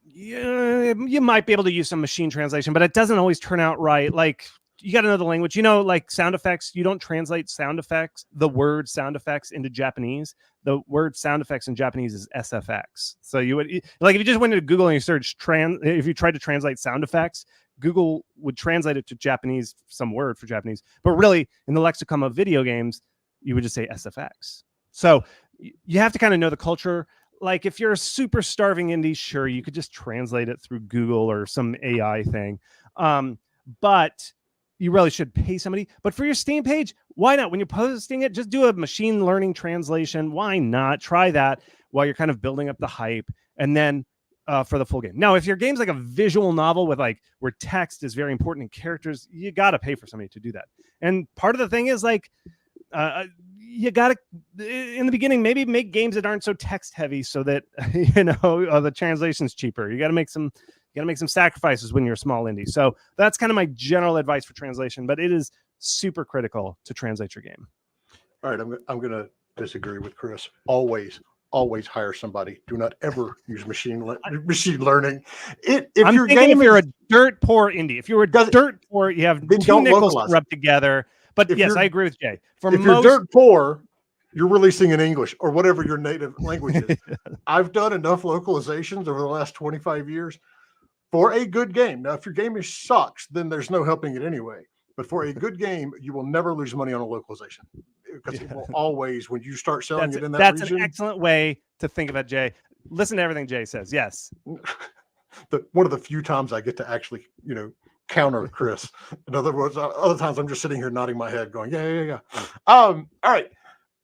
you might be able to use some machine translation, but it doesn't always turn out right. Like, you got to know the language. Like sound effects, you don't translate sound effects, the word sound effects, into Japanese. The word sound effects in Japanese is SFX. So you would, like, if you just went into Google and you searched if you tried to translate sound effects, Google would translate it to Japanese, some word for Japanese. But really, in the lexicon of video games, you would just say SFX. So you have to kind of know the culture. Like, if you're a super starving indie, sure, you could just translate it through Google or some AI thing. But you really should pay somebody. But for your Steam page, why not? When you're posting it, just do a machine learning translation. Why not? Try that while you're kind of building up the hype. And then for the full game. Now, if your game's like a visual novel with where text is very important and characters, you got to pay for somebody to do that. And part of the thing is you got to, in the beginning, maybe make games that aren't so text heavy so that, the translation's cheaper. You got to make some sacrifices when you're a small indie. So that's kind of my general advice for translation, but it is super critical to translate your game. All right. I'm going to disagree with Chris. Always hire somebody. Do not ever use machine learning. If you're a dirt poor indie, if you're a dirt poor, you have two nickels to rub together. But yes, I agree with Jay. If you're dirt poor, you're releasing in English or whatever your native language is. I've done enough localizations over the last 25 years for a good game. Now, if your game sucks, then there's no helping it anyway. But for a good game, you will never lose money on a localization, because it will always, when you start selling it in that region. That's an excellent way to think about Jay. Listen to everything Jay says. Yes. One of the few times I get to actually, counter Chris. In other words, other times I'm just sitting here nodding my head going, yeah. All right.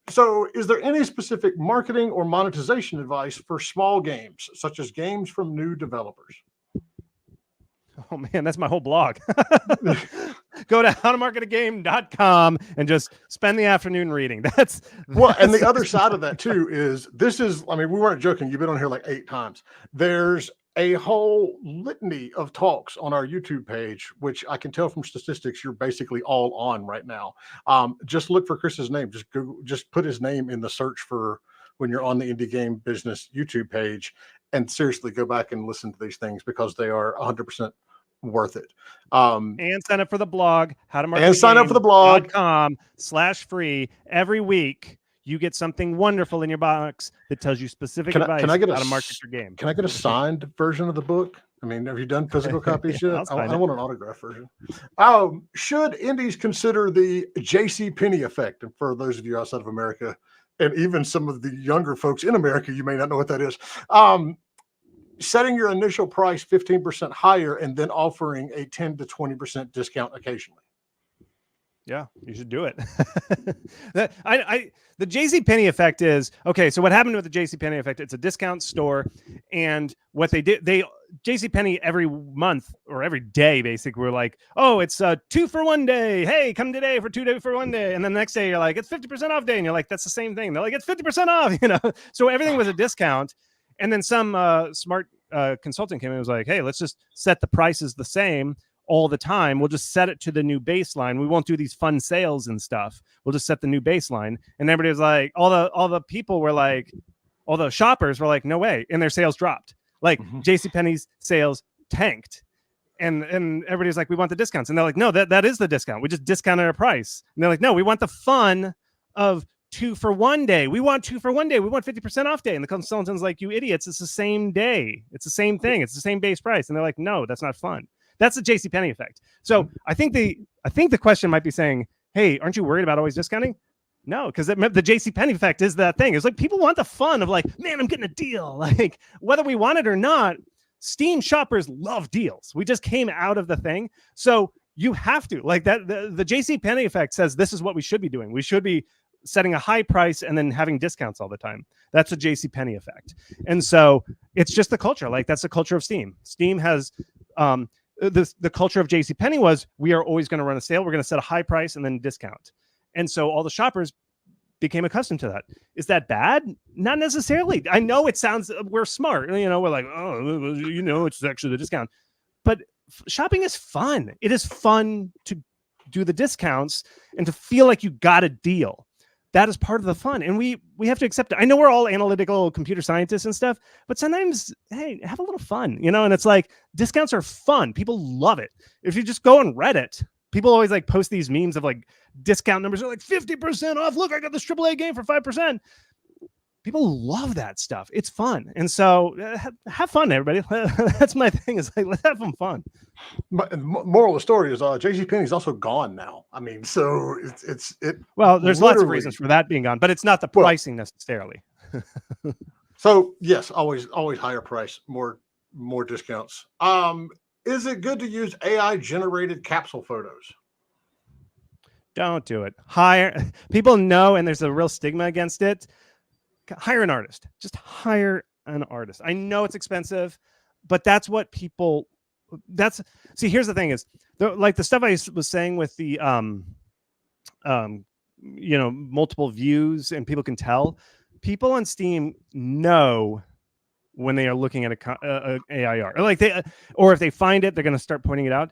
So is there any specific marketing or monetization advice for small games, such as games from new developers? Oh man, that's my whole blog. Go to howtomarketagame.com and just spend the afternoon reading. And the other side of that too is we weren't joking. You've been on here like 8 times. There's a whole litany of talks on our YouTube page, which I can tell from statistics you're basically all on right now. Just look for Chris's name. Just put his name in the search for when you're on the Indie Game Business YouTube page, and seriously go back and listen to these things, because they are 100% worth it. And sign up for the blog, howtomarketagame.com/free. Every week you get something wonderful in your box that tells you specific advice how to market your game. Can I get a signed version of the book? I mean, have you done physical copies yet? I want an autograph version. Should indies consider the J.C. Penney effect? And for those of you outside of America, and even some of the younger folks in America, you may not know what that is. Setting your initial price 15% higher and then offering a 10 to 20% discount occasionally. Yeah, you should do it. The JCPenney effect is, okay, so what happened with the JCPenney effect, it's a discount store, and what they did, JCPenney every month or every day basically were like, oh, it's a 2 for 1 day. Hey, come today for 2 days for 1 day. And then the next day you're like, it's 50% off day. And you're like, that's the same thing. They're like, it's 50% off, So everything was a discount. And then some smart consultant came in and was like, hey, let's just set the prices the same all the time. We'll just set it to the new baseline. We won't do these fun sales and stuff. We'll just set the new baseline. And everybody was like, all the people were like, all the shoppers were like, no way. And their sales dropped. Like JCPenney's sales tanked. And everybody's like, we want the discounts. And they're like, no, that is the discount. We just discounted our price. And they're like, no, we want the fun of 2 for 1 day. We want 2 for 1 day. We want 50% off day. And the consultant's like, you idiots, it's the same day. It's the same thing. It's the same base price. And they're like, no, that's not fun. That's the JCPenney effect. So I think the question might be saying, hey, aren't you worried about always discounting? No, because the JCPenney effect is that thing. It's like people want the fun of like, man, I'm getting a deal. Like whether we want it or not, Steam shoppers love deals. We just came out of the thing. So you have to like that. The JCPenney effect says this is what we should be doing. We should be setting a high price and then having discounts all the time. That's a JCPenney effect. And so it's just the culture. Like that's the culture of Steam. Steam has the culture of JCPenney was we are always going to run a sale. We're going to set a high price and then discount. And so all the shoppers became accustomed to that. Is that bad? Not necessarily. I know it sounds, we're smart. We're like, oh, it's actually the discount. But shopping is fun. It is fun to do the discounts and to feel like you got a deal. That is part of the fun. And we have to accept it. I know we're all analytical computer scientists and stuff, but sometimes, hey, have a little fun, and it's like discounts are fun. People love it. If you just go on Reddit, people always like post these memes of like discount numbers. They're like 50% off. Look, I got this AAA game for 5%. People love that stuff. It's fun. And so have fun, everybody. That's my thing is like, let's have some fun. But moral of the story is JCPenney's also gone now. I mean, so it's well, there's lots of reasons for that being gone, but it's not the pricing necessarily. So yes, always higher price, more discounts. Is it good to use AI generated capsule photos? Don't do it. Hire people know, and there's a real stigma against it. Hire an artist. Just hire an artist. I know it's expensive, but that's what people. See. Here's the thing: is like the stuff I was saying with the multiple views, and people can tell. People on Steam know when they are looking at a AI art, or if they find it, they're going to start pointing it out.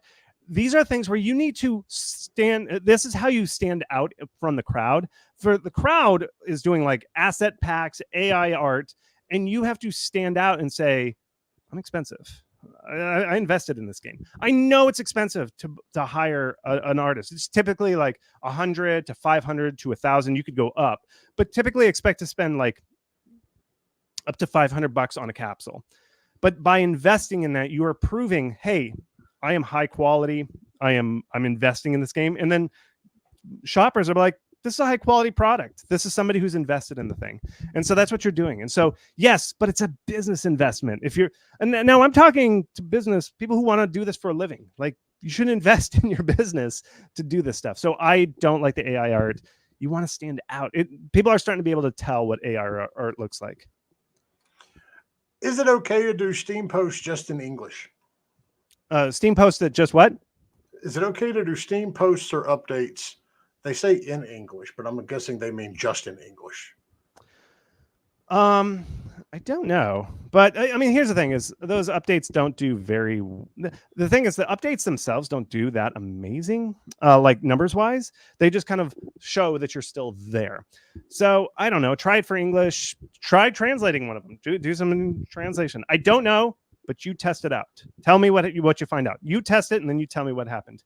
These are things where you need to stand. This is how you stand out from the crowd. For the crowd is doing like asset packs, AI art, and you have to stand out and say, I'm expensive. I invested in this game. I know it's expensive to hire an artist. It's typically like 100 to 500 to 1,000. You could go up, but typically expect to spend like up to $500 on a capsule. But by investing in that, you are proving, hey, I am high quality. I'm investing in this game. And then shoppers are like, this is a high quality product. This is somebody who's invested in the thing. And so that's what you're doing. And so, yes, but it's a business investment. And now I'm talking to business people who want to do this for a living. Like you should invest in your business to do this stuff. So I don't like the AI art. You want to stand out. People are starting to be able to tell what AI art looks like. Is it okay to do Steam posts just in English? Steam posts that just what? Is it okay to do Steam posts or updates? They say in English, but I'm guessing they mean just in English. I don't know, but I mean, here's the thing: is those updates don't do very. The thing is, the updates themselves don't do that amazing, like numbers wise. They just kind of show that you're still there. So I don't know. Try it for English. Try translating one of them. Do some translation. I don't know, but you test it out. Tell me what you find out. You test it, and then you tell me what happened.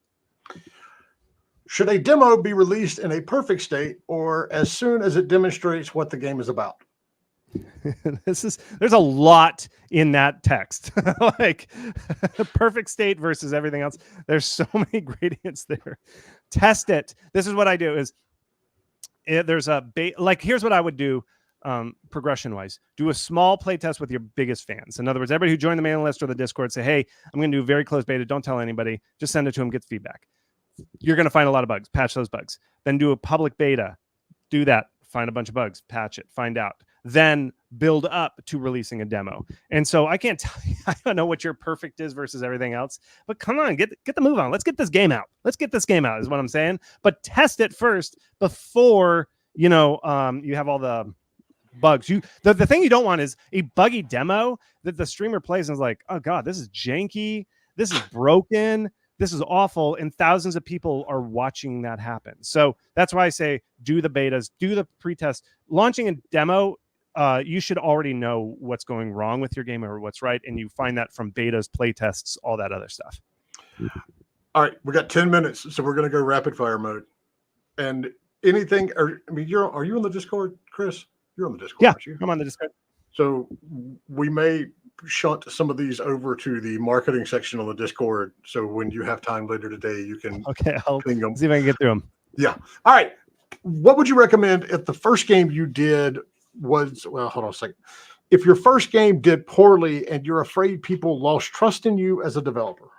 Should a demo be released in a perfect state or as soon as it demonstrates what the game is about? There's a lot in that text. Like perfect state versus everything else. There's so many gradients there. Test it. This is what I do is There's a like, here's what I would do. Progression wise, do a small play test with your biggest fans. In other words, everybody who joined the mailing list or the Discord, say, hey, I'm going to do a very close beta. Don't tell anybody. Just send it to them, get feedback. You're going to find a lot of bugs. Patch those bugs. Then do a public beta. Do that. Find a bunch of bugs. Patch it. Find out. Then build up to releasing a demo. And so I can't tell you, I don't know what your perfect is versus everything else, but come on, get the move on. Let's get this game out. Let's get this game out is what I'm saying. But test it first before, you have all the bugs. The thing you don't want is a buggy demo that the streamer plays and is like, oh God, this is janky. This is broken. This is awful. And thousands of people are watching that happen. So that's why I say do the betas, do the pre-test. Launching a demo, you should already know what's going wrong with your game or what's right. And you find that from betas, play tests, all that other stuff. All right. We got 10 minutes. So we're going to go rapid fire mode. And anything, are you on the Discord, Chris? You're on the Discord, aren't you? I'm on the Discord. So we may shunt some of these over to the marketing section on the Discord. So when you have time later today, you can I'll ping them. See if I can get through them. Yeah. All right. What would you recommend if the first game you did was, well, hold on a second. If your first game did poorly and you're afraid people lost trust in you as a developer?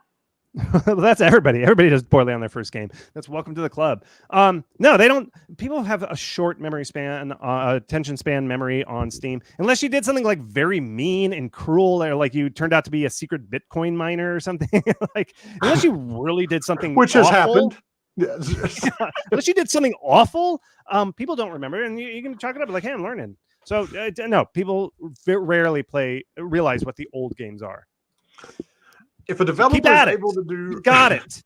Well, that's everybody. Everybody does poorly on their first game. That's welcome to the club. No, they don't. People have a short memory span, attention span memory on Steam. Unless you did something like very mean and cruel, or like you turned out to be a secret Bitcoin miner or something. Like, unless you really did something which awful, has happened. Unless you did something awful, people don't remember, and you can chalk it up like, hey, I'm learning. So no, people rarely realize what the old games are. If a developer is able to do, got it.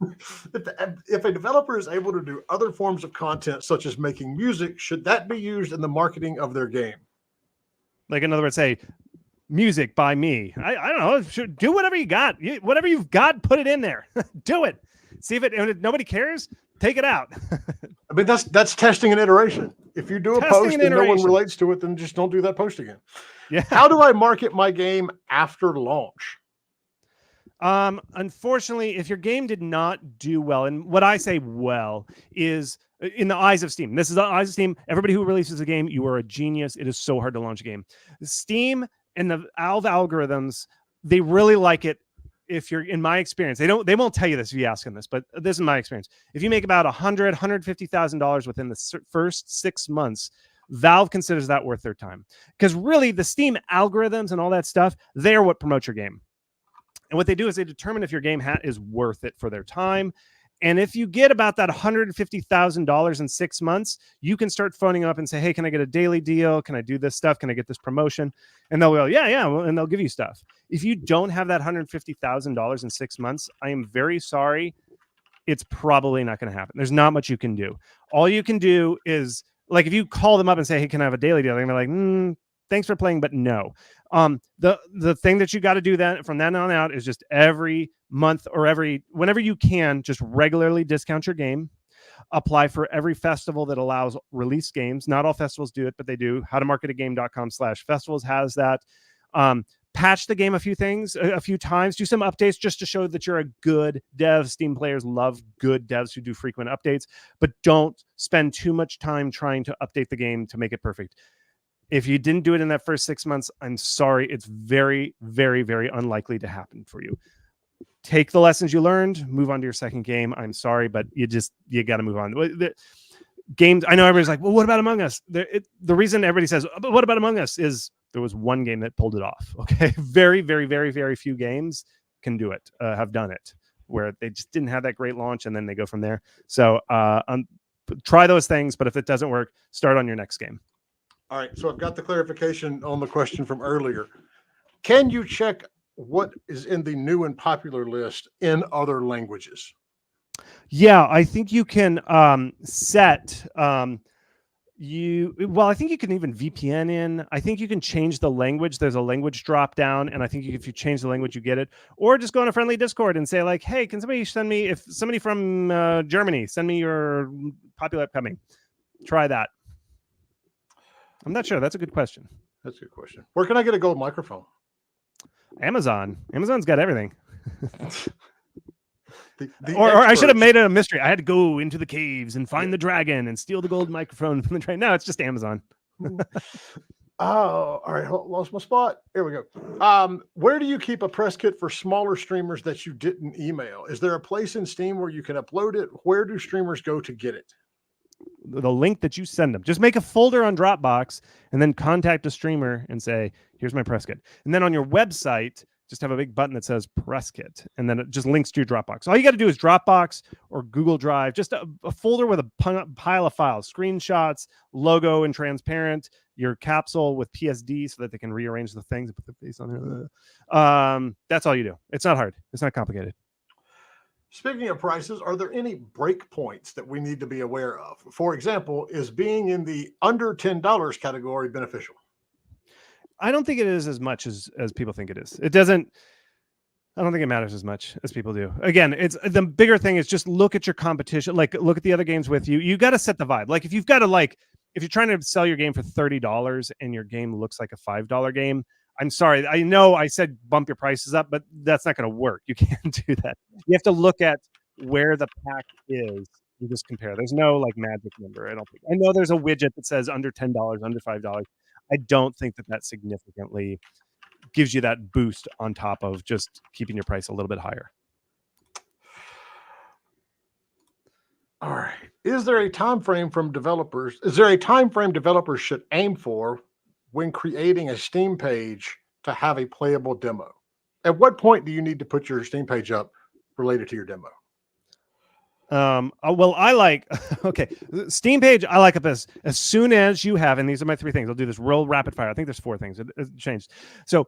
If a developer is able to do other forms of content, such as making music, should that be used in the marketing of their game? Like, in other words, say, music by me. I don't know. Do whatever you got. Whatever you've got, put it in there. Do it. See if nobody cares. Take it out. I mean, that's testing an iteration. If you do a post and no one relates to it, then just don't do that post again. Yeah. How do I market my game after launch? Unfortunately, if your game did not do well, and what I say well is in the eyes of Steam. This is the eyes of Steam. Everybody who releases a game, you are a genius. It is so hard to launch a game. Steam and the Valve algorithms, they really like it. If you're, in my experience, they won't tell you this if you ask them this, but this is my experience. If you make about $150,000 within the first 6 months, Valve considers that worth their time. Because really, the Steam algorithms and all that stuff, they're what promotes your game. And what they do is they determine if your game is worth it for their time. And if you get about that $150,000 in 6 months, you can start phoning up and say, hey, can I get a daily deal? Can I do this stuff? Can I get this promotion? And they'll go, yeah. And they'll give you stuff. If you don't have that $150,000 in 6 months, I am very sorry. It's probably not going to happen. There's not much you can do. All you can do is, like, if you call them up and say, hey, can I have a daily deal? They're going to be like, thanks for playing, but no. The thing that you got to do then from then on out is just every month or whenever you can, just regularly discount your game. Apply for every festival that allows release games. Not all festivals do it, but they do. howtomarketagame.com/festivals has that. Patch the game a few times. Do some updates just to show that you're a good dev. Steam players love good devs who do frequent updates, but don't spend too much time trying to update the game to make it perfect. If you didn't do it in that first 6 months, I'm sorry. It's very, very, very unlikely to happen for you. Take the lessons you learned, move on to your second game. I'm sorry, but you got to move on. The games, I know everybody's like, well, what about Among Us? The reason everybody says, but what about Among Us is there was one game that pulled it off. Okay. Very, very, very, very few games can do it, have done it, where they just didn't have that great launch and then they go from there. So try those things, but if it doesn't work, start on your next game. All right, so I've got the clarification on the question from earlier. Can you check what is in the new and popular list in other languages? Yeah, I think you can set I think you can even VPN in. I think you can change the language. There's a language drop down, and I think if you change the language, you get it. Or just go on a friendly Discord and say, like, hey, can somebody send me, if somebody from Germany, send me your popular upcoming. Try that. I'm not sure. That's a good question. That's a good question. Where can I get a gold microphone? Amazon. Amazon's got everything. Or I should have made it a mystery. I had to go into the caves and find the dragon and steal the gold microphone from the train. No, it's just Amazon. Oh, all right. Lost my spot. Here we go. Where do you keep a press kit for smaller streamers that you didn't email? Is there a place in Steam where you can upload it? Where do streamers go to get it? The link that you send them. Just make a folder on Dropbox and then contact a streamer and say, here's my press kit. And then on your website, just have a big button that says press kit. And then it just links to your Dropbox. All you got to do is Dropbox or Google Drive, just a folder with a pile of files, screenshots, logo and transparent, your capsule with PSD so that they can rearrange the things and put the face on there. That's all you do. It's not hard. It's not complicated. Speaking of prices, are there any break points that we need to be aware of? For example, is being in the under $10 category beneficial? I don't think it is as much as people think it is. It doesn't. I don't think it matters as much as people do. Again, it's the bigger thing is just look at your competition. Like look at the other games with you. You got to set the vibe. Like if you've got to if you're trying to sell your game for $30 and your game looks like a $5 game, I'm sorry. I know I said bump your prices up, but that's not going to work. You can't do that. You have to look at where the pack is and just compare. There's no magic number. I don't think. I know there's a widget that says under $10, under $5. I don't think that significantly gives you that boost on top of just keeping your price a little bit higher. All right. Is there a time frame from developers? Is there a time frame developers should aim for when creating a Steam page to have a playable demo? At what point do you need to put your Steam page up related to your demo? Well, I like, okay, Steam page, I like up as soon as you have, and these are my 3 things. I'll do this real rapid fire. I think there's 4 things. It changed. So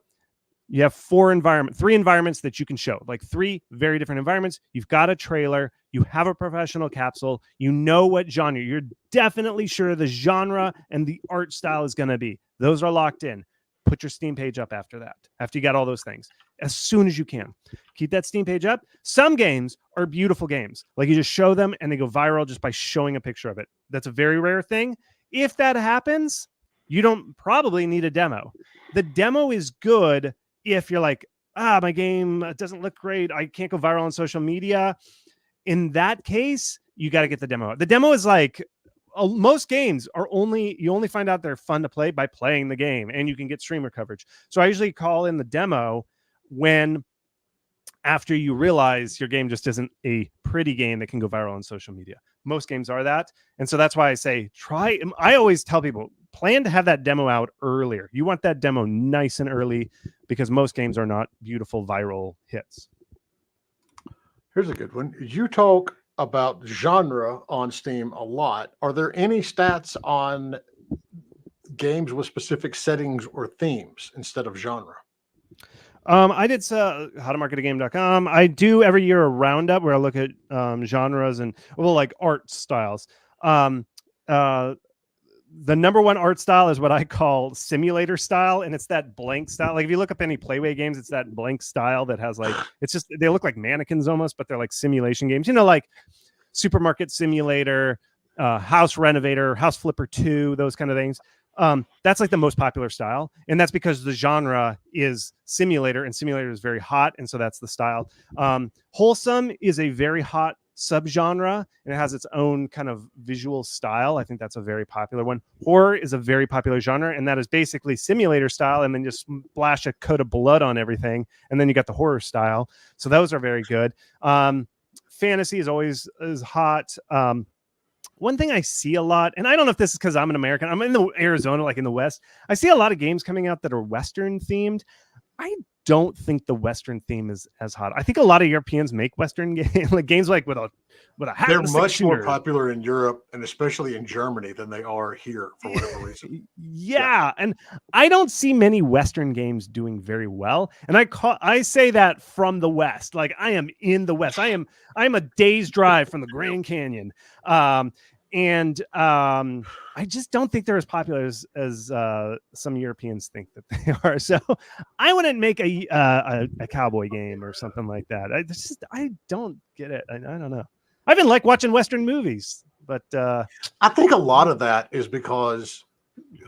you have 3 environments that you can show, like 3 very different environments. You've got a trailer, you have a professional capsule, you know what genre, you're definitely sure the genre and the art style is going to be. Those are locked in. Put your Steam page up after that, after you got all those things, as soon as you can. Keep that Steam page up. Some games are beautiful games. Like you just show them and they go viral just by showing a picture of it. That's a very rare thing. If that happens, you don't probably need a demo. The demo is good if you're like, my game doesn't look great. I can't go viral on social media. In that case, you got to get the demo. The demo is like, most games are you only find out they're fun to play by playing the game, and you can get streamer coverage. So I usually call in the demo after you realize your game just isn't a pretty game that can go viral on social media. Most games are that. And so that's why I say I always tell people, plan to have that demo out earlier. You want that demo nice and early because most games are not beautiful viral hits. Here's a good one. You talk about genre on Steam a lot. Are there any stats on games with specific settings or themes instead of genre? I did howtomarketagame.com. I do every year a roundup where I look at genres and like art styles. The number one art style is what I call simulator style, and it's that blank style. Like if you look up any Playway games, it's that blank style that has it's just they look like mannequins almost, but they're like simulation games. Like Supermarket Simulator, House Renovator, House Flipper 2, those kind of things. That's like the most popular style, and that's because the genre is simulator, and simulator is very hot, and so that's the style. Wholesome is a very hot subgenre, and it has its own kind of visual style. I think that's a very popular one. Horror is a very popular genre, and that is basically simulator style, and then just splash a coat of blood on everything, and then you got the horror style. So those are very good. Fantasy is hot. One thing I see a lot, and I don't know if this is because I'm an American, I'm in Arizona, like in the West. I see a lot of games coming out that are Western themed. I don't think the Western theme is as hot. I think a lot of Europeans make Western games, like games with a hat. They're much more popular in Europe and especially in Germany than they are here for whatever reason. Yeah, and I don't see many Western games doing very well. And I say that from the West. Like I am in the West. I am a day's drive from the Grand Canyon. I just don't think they're as popular as some Europeans think that they are. So I wouldn't make a cowboy game or something like that. I don't get it. I don't know. I even like watching Western movies, but I think a lot of that is because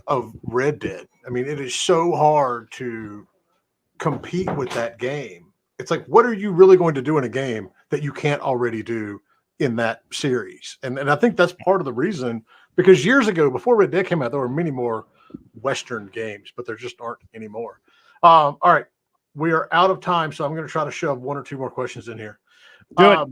of Red Dead. I mean, it is so hard to compete with that game it's like, what are you really going to do in a game that you can't already do in that series? And I think that's part of the reason, because years ago, before Red Dead came out, there were many more Western games, but there just aren't anymore. All right. We are out of time, so I'm going to try to shove one or two more questions in here. Do it.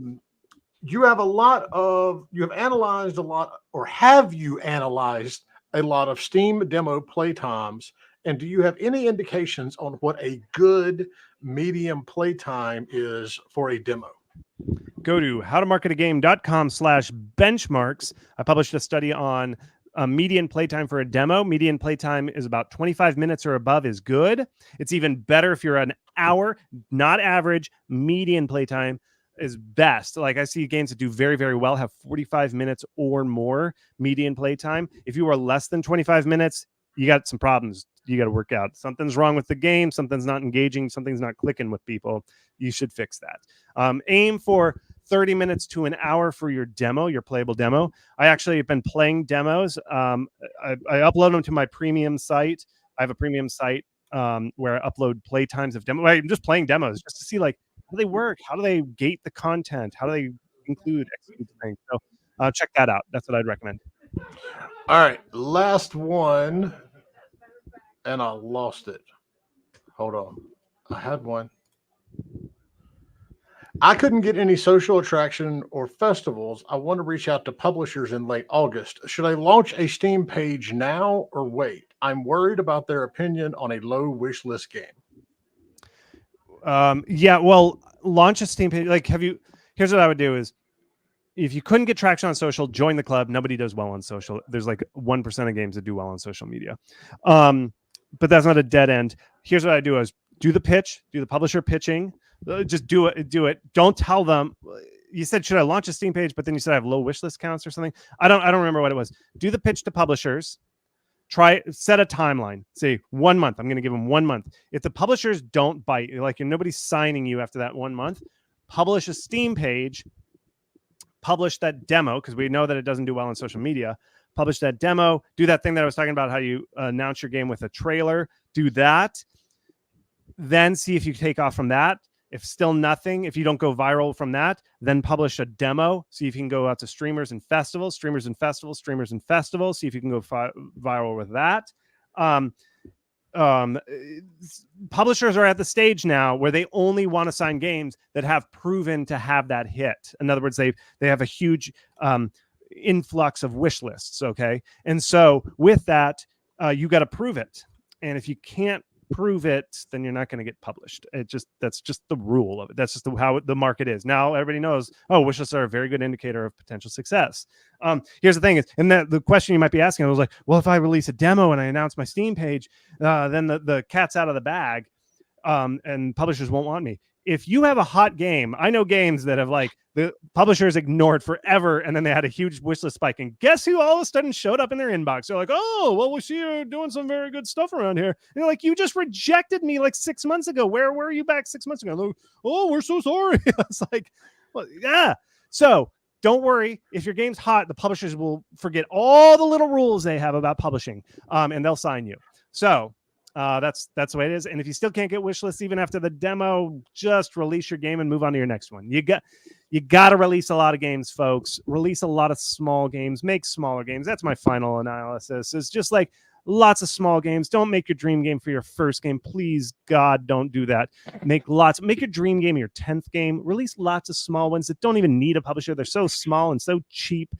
You have analyzed a lot, or have you analyzed a lot of Steam demo playtimes? And do you have any indications on what a good medium playtime is for a demo? Go to howtomarketagame.com/benchmarks. I published a study on median playtime for a demo. Median playtime is about 25 minutes or above is good. It's even better if you're an hour, not average. Median playtime is best. Like I see games that do very, very well have 45 minutes or more median playtime. If you are less than 25 minutes, you got some problems you got to work out. Something's wrong with the game. Something's not engaging. Something's not clicking with people. You should fix that. Aim for 30 minutes to an hour for your demo, your playable demo. I actually have been playing demos. I upload them to my premium site. I have a premium site where I upload play times of demo. I'm just playing demos just to see like how do they work, how do they gate the content, how do they execute things. So check that out. That's what I'd recommend. All right, last one, and I lost it. Hold on, I had one. I couldn't get any social attraction or festivals. I want to reach out to publishers in late August. Should I launch a Steam page now or wait? I'm worried about their opinion on a low wish list game. Yeah, well, launch a Steam page. Like, here's what I would do is, if you couldn't get traction on social, join the club. Nobody does well on social. There's like 1% of games that do well on social media. But that's not a dead end. Here's what I do is do the pitch, do the publisher pitching. Just do it. Don't tell them. You said, should I launch a Steam page? But then you said I have low wish list counts or something. I don't remember what it was. Do the pitch to publishers. Set a timeline. Say 1 month. I'm going to give them 1 month. If the publishers don't bite, like nobody's signing you after that 1 month, publish a Steam page, publish that demo, because we know that it doesn't do well on social media. Publish that demo. Do that thing that I was talking about, how you announce your game with a trailer. Do that. Then see if you take off from that. If still nothing, if you don't go viral from that, then publish a demo. See if you can go out to streamers and festivals. See if you can go viral with that. Publishers are at the stage now where they only want to sign games that have proven to have that hit. In other words, they have a huge influx of wish lists. Okay. And so with that, you got to prove it. And if you can't prove it, then you're not going to get published. That's just the rule of it. That's just how the market is. Now everybody knows, wish lists are a very good indicator of potential success. Here's the thing is, and the question you might be asking, I was like, well, if I release a demo and I announce my Steam page, then the cat's out of the bag, and publishers won't want me. If you have a hot game, I know games that have like the publishers ignored forever, and then they had a huge wishlist spike, and guess who all of a sudden showed up in their inbox? They're like, oh, well, we see you're doing some very good stuff around here. And you're like, you just rejected me like 6 months ago. Where were you back 6 months ago? Like, oh, we're so sorry. It's like, well, yeah. So don't worry. If your game's hot, the publishers will forget all the little rules they have about publishing, and they'll sign you. So that's the way it is. And if you still can't get wish lists even after the demo, just release your game and move on to your next one. You got to release a lot of games, folks. Release a lot of small games. Make smaller games. That's my final analysis. It's just like lots of small games. Don't make your dream game for your first game. Please, God, don't do that. Make your dream game your 10th game. Release lots of small ones that don't even need a publisher. They're so small and so cheap.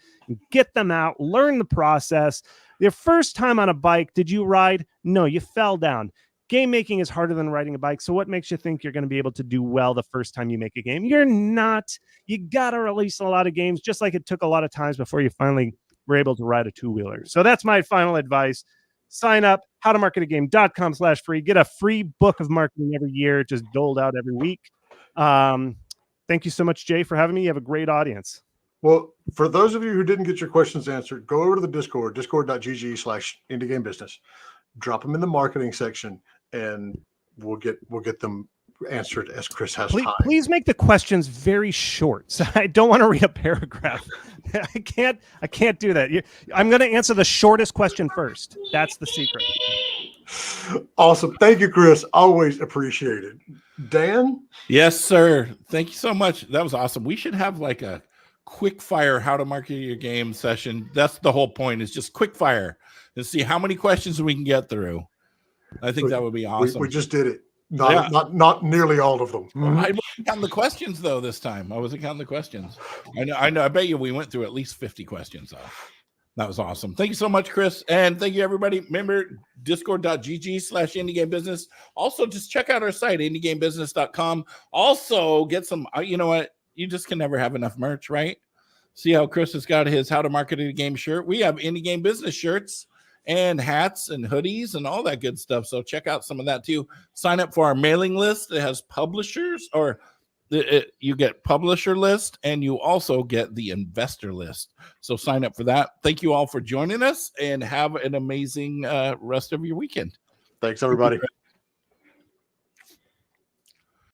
Get them out. Learn the process. Your first time on a bike, did you ride? No, you fell down. Game making is harder than riding a bike. So what makes you think you're going to be able to do well the first time you make a game? You're not. You got to release a lot of games, just like it took a lot of times before you finally were able to ride a two-wheeler. So that's my final advice. Sign up, howtomarketagame.com/free. Get a free book of marketing every year, just doled out every week. Thank you so much, Jay, for having me. You have a great audience. Well, for those of you who didn't get your questions answered, go over to the Discord, discord.gg/IndieGameBusiness. Drop them in the marketing section, and we'll get them answered as Chris has time. Please make the questions very short. So I don't want to read a paragraph. I can't do that. I'm going to answer the shortest question first. That's the secret. Awesome. Thank you, Chris. Always appreciated. Dan? Yes, sir. Thank you so much. That was awesome. We should have like a quick fire how to market your game session. That's the whole point, is just quick fire and see how many questions we can get through. I think that would be awesome. We just did it. Not nearly all of them. I wasn't counting the questions though this time. I wasn't counting the questions. I know. I bet you we went through at least 50 questions though. That was awesome. Thank you so much, Chris. And thank you, everybody. Remember, discord.gg/IndieGameBusiness. Also, just check out our site, IndieGameBusiness.com. Also, get some, you know what? You just can never have enough merch, right? See how Chris has got his How to Market a Game shirt. We have Indie Game Business shirts and hats and hoodies and all that good stuff. So check out some of that too. Sign up for our mailing list. It has publishers, or you get publisher list, and you also get the investor list. So sign up for that. Thank you all for joining us, and have an amazing rest of your weekend. Thanks, everybody.